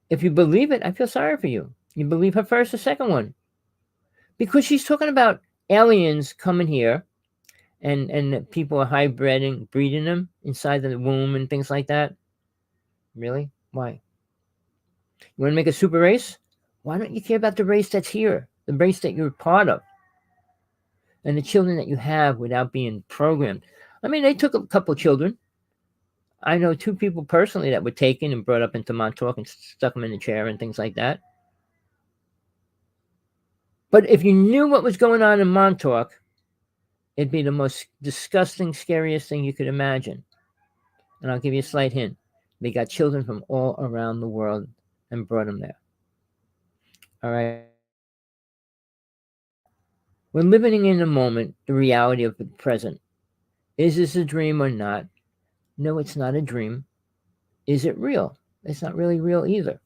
If you believe it, I feel sorry for you. You believe her first or second one. Because she's talking about aliens coming here and people are breeding them inside the womb and things like that. Really? Why? You want to make a super race? Why don't you care about the race that's here? The race that you're part of. And the children that you have without being programmed. I mean, they took a couple children. I know 2 people personally that were taken and brought up into Montauk and stuck them in a chair and things like that. But if you knew what was going on in Montauk, it'd be the most disgusting, scariest thing you could imagine. And I'll give you a slight hint. They got children from all around the world and brought them there. All right. We're living in the moment, the reality of the present. Is this a dream or not? No, it's not a dream. Is it real? It's not really real either.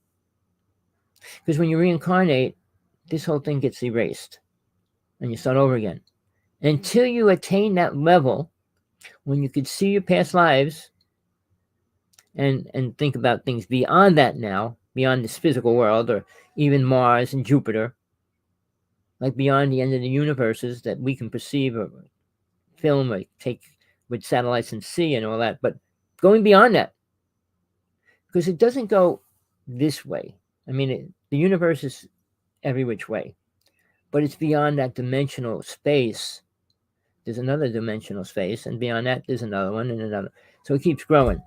Because when you reincarnate, this whole thing gets erased. And you start over again. Until you attain that level, when you could see your past lives and think about things beyond that now, beyond this physical world, or even Mars and Jupiter, like beyond the end of the universes that we can perceive or film or take with satellites and see and all that, but going beyond that, because it doesn't go this way. I mean, the universe is every which way, but it's beyond that dimensional space. There's another dimensional space, and beyond that, there's another one and another. So it keeps growing.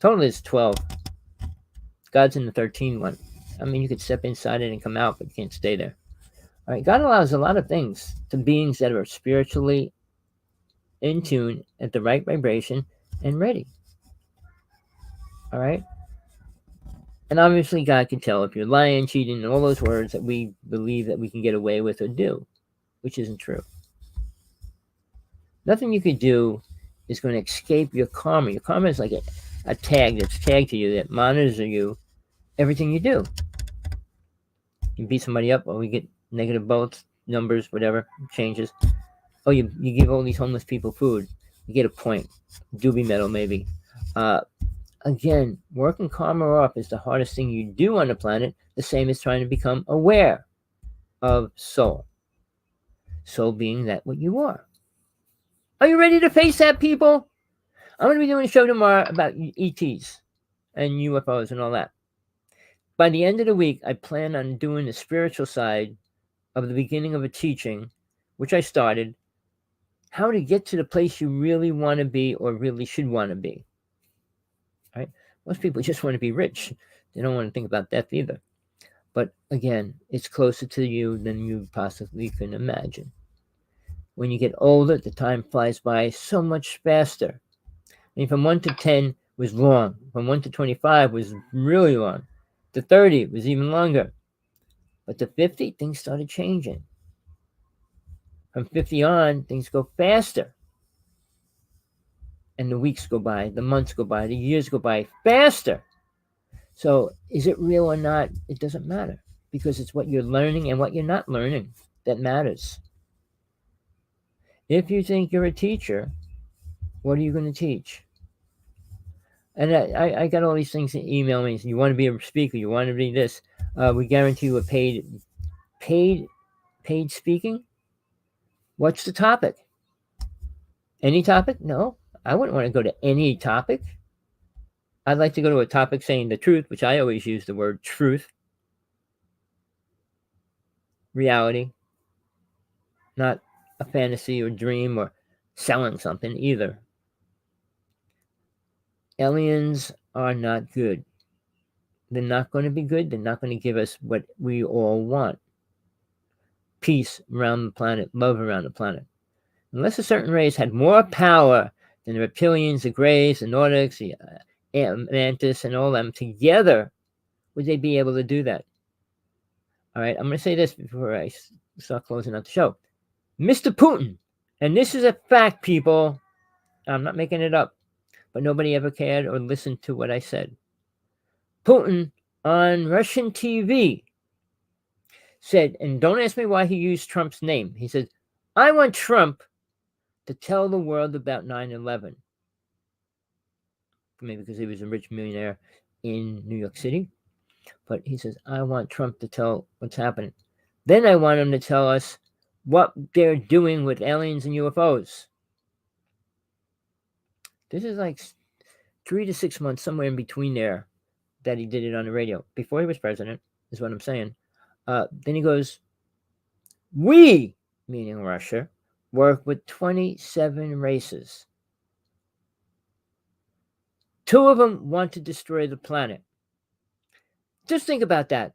Total is 12. God's in the 13th one. I mean, you could step inside it and come out, but you can't stay there. All right, God allows a lot of things to beings that are spiritually in tune at the right vibration and ready. All right? And obviously God can tell if you're lying, cheating, and all those words that we believe that we can get away with or do, which isn't true. Nothing you could do is going to escape your karma. Your karma is like a tag that's tagged to you that monitors you, everything you do. You beat somebody up, or we get negative votes, numbers, whatever, changes. Oh, you give all these homeless people food. You get a point. Doobie medal, maybe. Again, working karma off is the hardest thing you do on the planet, the same as trying to become aware of soul. Soul being that what you are. Are you ready to face that, people? I'm going to be doing a show tomorrow about ETs and UFOs and all that. By the end of the week, I plan on doing the spiritual side of the beginning of a teaching, which I started, how to get to the place you really want to be or really should want to be. Right? Most people just want to be rich. They don't want to think about death either. But again, it's closer to you than you possibly can imagine. When you get older, the time flies by so much faster. mean, from 1 to 10 was long. From 1 to 25 was really long. To 30 was even longer. But to 50, things started changing. From 50 on, things go faster. And the weeks go by, the months go by, the years go by faster. So is it real or not? It doesn't matter, because it's what you're learning and what you're not learning that matters. If you think you're a teacher, what are you going to teach? And I got all these things that email me. You want to be a speaker, you want to be this. We guarantee you a paid speaking. What's the topic? Any topic? No, I wouldn't want to go to any topic. I'd like to go to a topic saying the truth, which I always use the word truth, reality, not a fantasy or dream or selling something either. Aliens are not good. They're not going to be good. They're not going to give us what we all want. Peace around the planet, love around the planet. Unless a certain race had more power than the reptilians, the Greys, the Nordics, the Mantis, and all them together, would they be able to do that? All right, I'm going to say this before I start closing out the show. Mr. Putin, and this is a fact, people. I'm not making it up, but nobody ever cared or listened to what I said. Putin on Russian TV said, and don't ask me why he used Trump's name. He said, I want Trump to tell the world about 9/11. Maybe because he was a rich millionaire in New York City. But he says, I want Trump to tell what's happening. Then I want him to tell us what they're doing with aliens and UFOs. This is like 3 to 6 months, somewhere in between there, that he did it on the radio. Before he was president, is what I'm saying. Then he goes, we, meaning Russia, work with 27 races. 2 of them want to destroy the planet. Just think about that.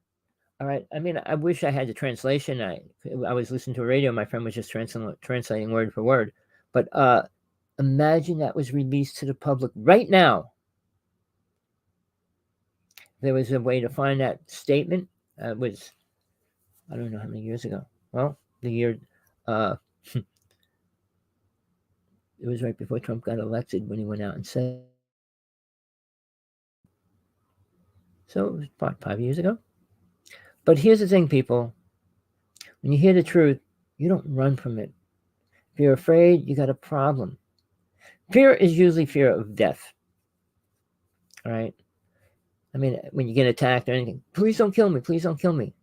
All right. I mean, I wish I had the translation. I was listening to a radio. My friend was just translating word for word. But imagine that was released to the public right now. There was a way to find that statement. It was, I don't know how many years ago. Well, the year, it was right before Trump got elected when he went out and said. So it was about 5 years ago. But here's the thing, people. When you hear the truth, you don't run from it. If you're afraid, you got a problem. Fear is usually fear of death. All right? I mean, when you get attacked or anything, please don't kill me. Please don't kill me.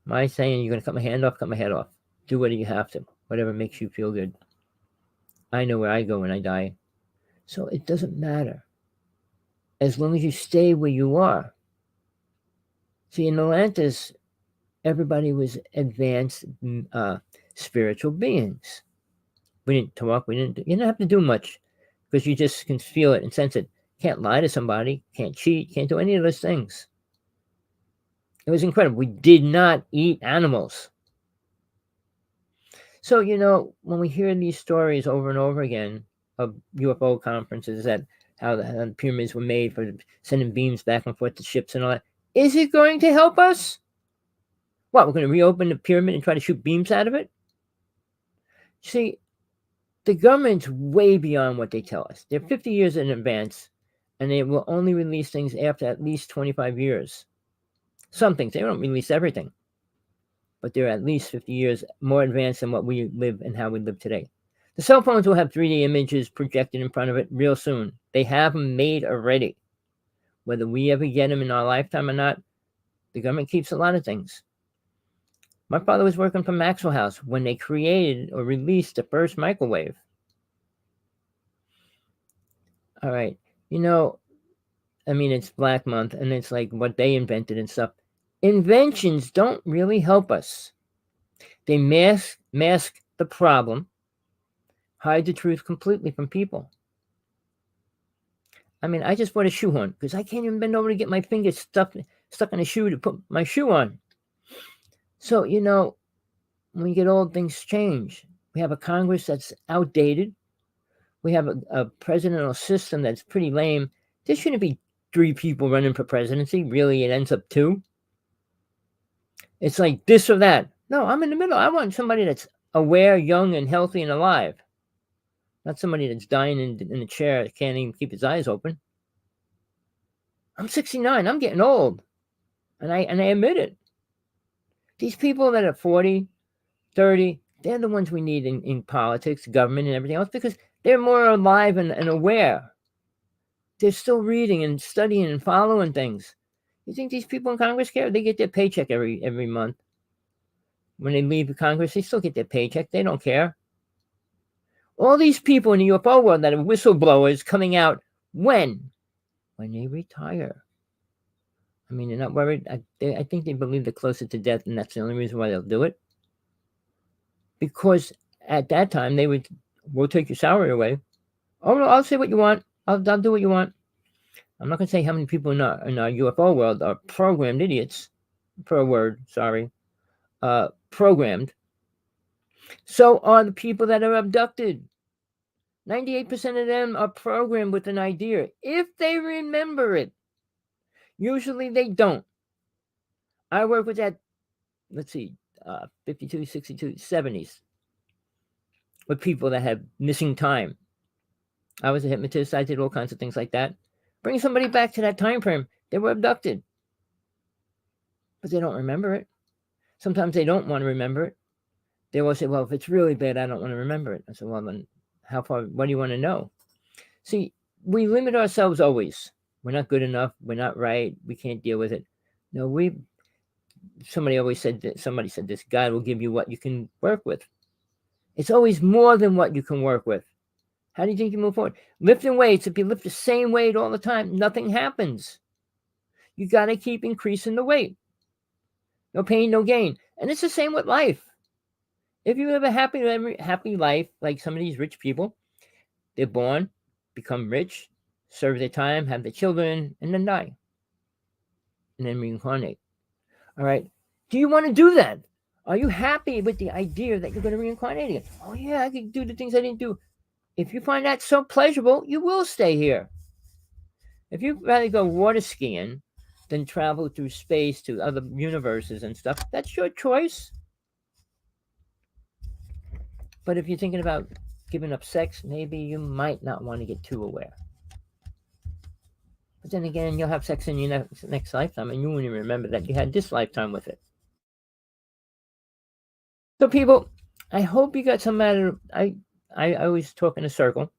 My saying, you're going to cut my hand off, cut my head off. Do whatever you have to. Whatever makes you feel good. I know where I go when I die. So it doesn't matter. As long as you stay where you are. See, in Atlantis, everybody was advanced spiritual beings. We didn't talk. You didn't have to do much because you just can feel it and sense it. Can't lie to somebody. Can't cheat. Can't do any of those things. It was incredible. We did not eat animals. So, when we hear these stories over and over again of UFO conferences, that how the pyramids were made for sending beams back and forth to ships and all that, is it going to help us? What, we're going to reopen the pyramid and try to shoot beams out of it? See, the government's way beyond what they tell us. They're 50 years in advance, and they will only release things after at least 25 years. Some things, they don't release everything. But they're at least 50 years more advanced than what we live and how we live today. The cell phones will have 3D images projected in front of it real soon. They have them made already. Whether we ever get them in our lifetime or not, the government keeps a lot of things. My father was working for Maxwell House when they created or released the first microwave. All right. It's Black Month, and it's like what they invented and stuff. Inventions don't really help us. They mask the problem, hide the truth completely from people. I just bought a shoehorn because I can't even bend over to get my fingers stuck in a shoe to put my shoe on. So, when we get old, things change. We have a Congress that's outdated. We have a presidential system that's pretty lame. There shouldn't be 3 people running for presidency. Really, it ends up 2. It's like this or that. No, I'm in the middle. I want somebody that's aware, young, and healthy and alive. Not somebody that's dying in a chair, can't even keep his eyes open. I'm 69. I'm getting old, and I admit it. These people that are 40, 30, they're the ones we need in politics, government, and everything else because they're more alive and aware. They're still reading and studying and following things. You think these people in Congress care? They get their paycheck every month. When they leave Congress, they still get their paycheck. They don't care. All these people in the UFO world that are whistleblowers coming out when? When they retire. I mean, they're not worried. I think they believe they're closer to death, and that's the only reason why they'll do it. Because at that time, we'll take your salary away. Oh, no, I'll say what you want. I'll do what you want. I'm not going to say how many people in our UFO world are programmed idiots. Per word, sorry. Programmed. So are the people that are abducted. 98% of them are programmed with an idea, if they remember it. Usually they don't. I work with that, let's see, 52, 62, 70s, with people that have missing time. I was a hypnotist. I did all kinds of things like that. Bring somebody back to that time frame. They were abducted, but they don't remember it. Sometimes they don't want to remember it. They will say, well, if it's really bad, I don't want to remember it. I said, well, then how far, what do you want to know? See, we limit ourselves always. We're not good enough. We're not right. We can't deal with it. No, somebody said this, God will give you what you can work with. It's always more than what you can work with. How do you think you move forward? Lifting weights, if you lift the same weight all the time, nothing happens. You got to keep increasing the weight. No pain, no gain. And it's the same with life. If you live a happy life, like some of these rich people, they're born, become rich, serve their time, have their children, and then die. And then reincarnate. All right. Do you want to do that? Are you happy with the idea that you're going to reincarnate again? Oh, yeah, I can do the things I didn't do. If you find that so pleasurable, you will stay here. If you'd rather go water skiing than travel through space to other universes and stuff, that's your choice. But if you're thinking about giving up sex, maybe you might not want to get too aware. But then again, you'll have sex in your next lifetime, and you won't even remember that you had this lifetime with it. So, people, I hope you got some out of. I always talk in a circle.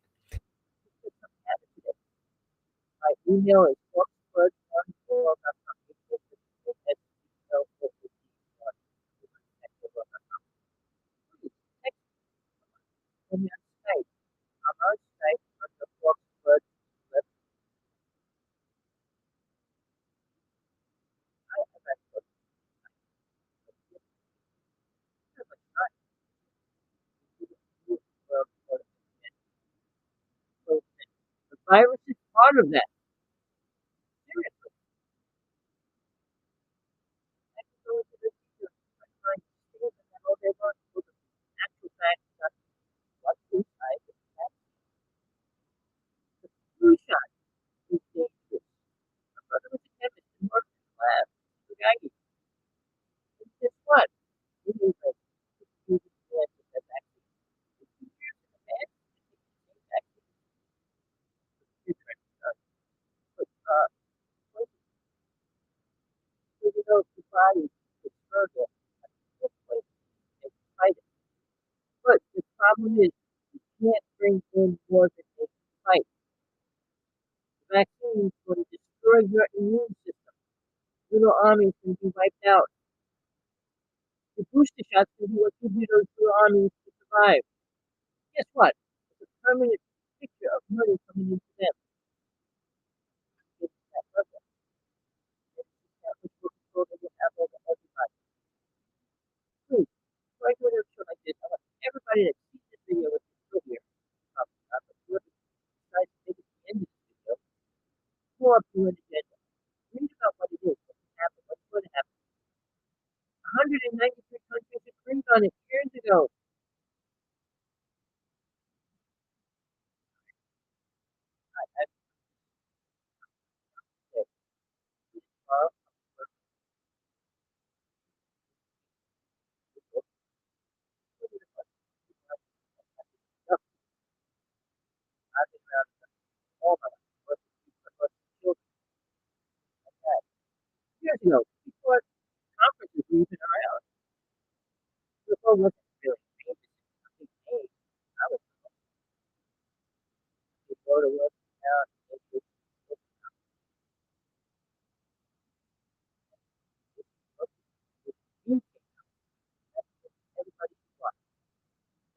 My email is the virus is part of that. Seriously, I can go into this trying to see it, and all they want is the actual fact that what's inside the flu shot is dangerous. My brother was a chemist and worked in the lab. The guy, and guess what? He was like, he was that's actually 50 years in advance. It's actually different. But, you know, the body is further. This way, it's fight it. But the problem is, you can't bring in more than a fight. The vaccine is going to destroy your immune system. Little armies can be wiped out. The booster shots can be what give you those little armies to survive. Guess what? It's a permanent picture of money coming into them. It's that level. It's that much more control they will have over everybody. Please, before I do another show like this, I want everybody that sees this video with is still here. But whoever decides to make it to the end of this video, pull up your agenda. Read about what it is, what can happen, what's going to happen. 193 countries agreed on it years ago. I've been around all my life, working with children like that. Years ago, before conferences were even around, the phone wasn't really famous. I think, hey, I was to go to work out and just you everybody wants.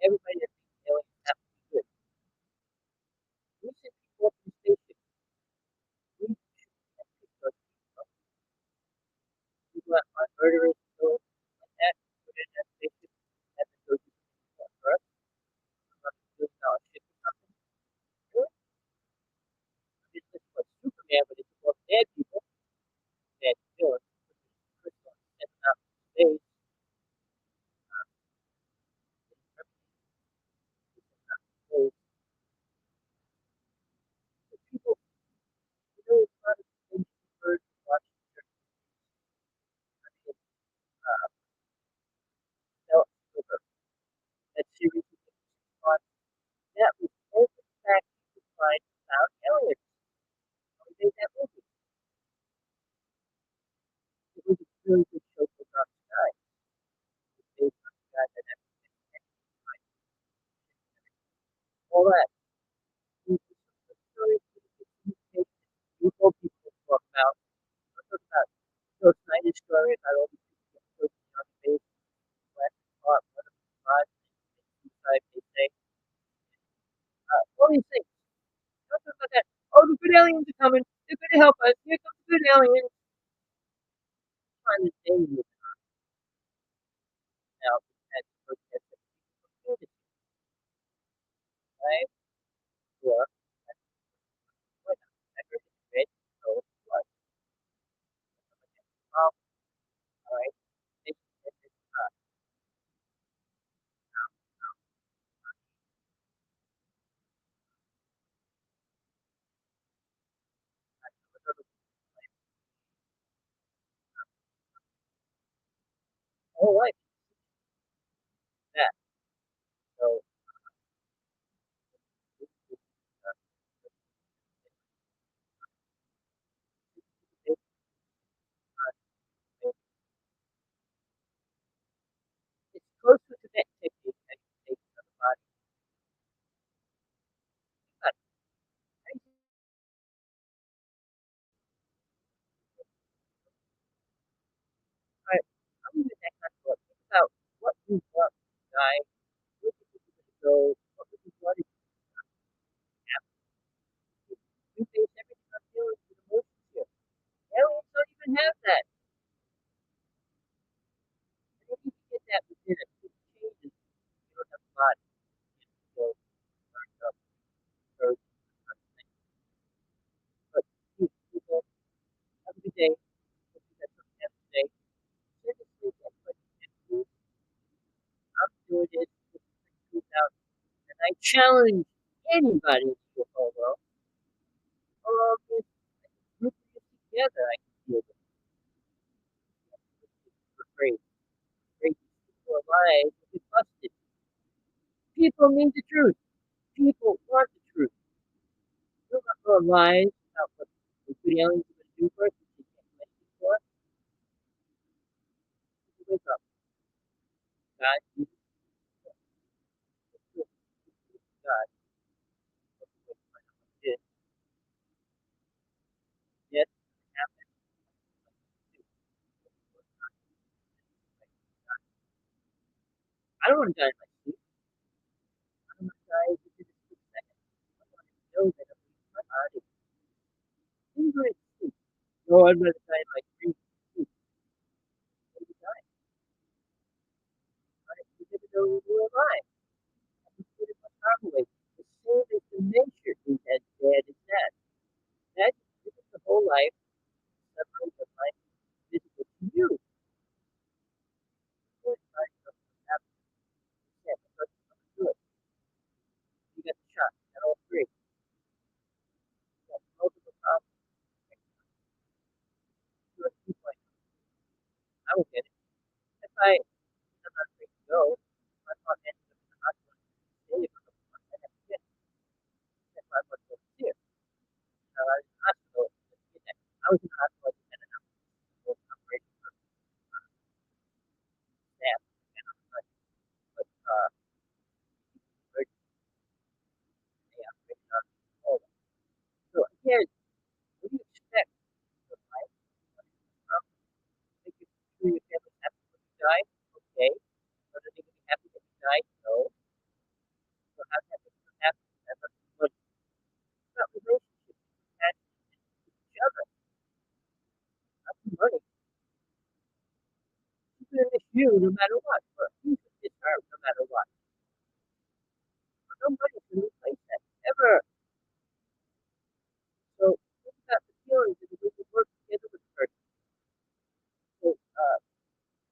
Everybody that's feeling have to be good. We should be walking station. We should have those people. People that are murderers, so like that, put in that station, have to go to the first, about $1 ship or something. Really? I mean, it's like Superman, but it's about bad people, bad villains. First one, send them out to space, so the people really try to think for watching their I mean, uh, tell over that series on that was every fact you could find about aliens. When we made that movie, it was a really good show for Dark Sky. It was based on the guy that actually all that. It was a story that you told people to talk about. Talk about those 90 stories about all these people getting killed on the base, last part, one of the five, suicide, they say. All these things. Don't talk about that. Oh, the good aliens are coming. They're going to help us. Here comes the good aliens. Trying to say you now as protest right? Or what? I heard it's red, so what? All right. It's all right. That. So it's it's close to the vet technique that you take on the body. But I, I'm using that kind of thought. Think about what you want to die, where you think you're going to go, what would you want to happen. We base everything on feelings and emotions here. Aliens don't even have that. And if you can get that within it, it changes. You don't have a body. So, up, so, but people have a good day. Hope you got something to have today. Send it to everybody you can do. I'm doing this. This is 2000. And I challenge anybody in the whole world. All this group of us together, I can feel this. For free. Free people alive will be busted. People need the truth. People want the truth. You're not going to lie about what the good aliens are going to do for us. You can't do anything for us. You wake up. God, you God. Yes, yes, happen. I don't want to die in my sleep. I don't want to die within a split second. I want to know that I'm leaving my body. Who's going to sleep? No, I'd rather die in my dream. Sleep. When you die, right? You never know who you are alive. I just put it my arm away. The same as the nature is as bad as that. That is the whole life separate the life physical to you. Or it's like something happens. Yeah, the person's not good. You got the shot. You got all three. You got multiple problems. You're a two point. I will get it. If I'm not free to go, my mom ends up in the hospital. Stay for a couple months. I have to get it. you no matter what. But you can get hurt no matter what. But nobody can replace that ever. So think about the feelings and we can work together with the person. So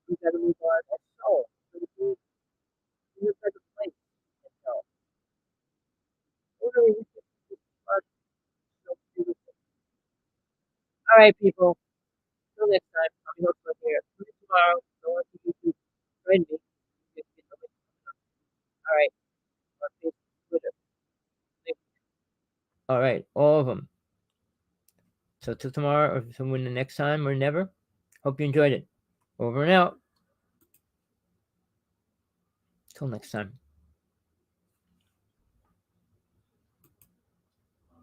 we gotta move on. That's all. So to be in a better place. That's all. Totally, we can just start so beautiful. All right, people. Till next time. I'll be hopeful here. See you tomorrow. Go on to YouTube. Friend me. You can get the link. All right. On Facebook, Twitter. All right, all of them. So till tomorrow, or till when the next time, or never. Hope you enjoyed it. Over and out. Till next time.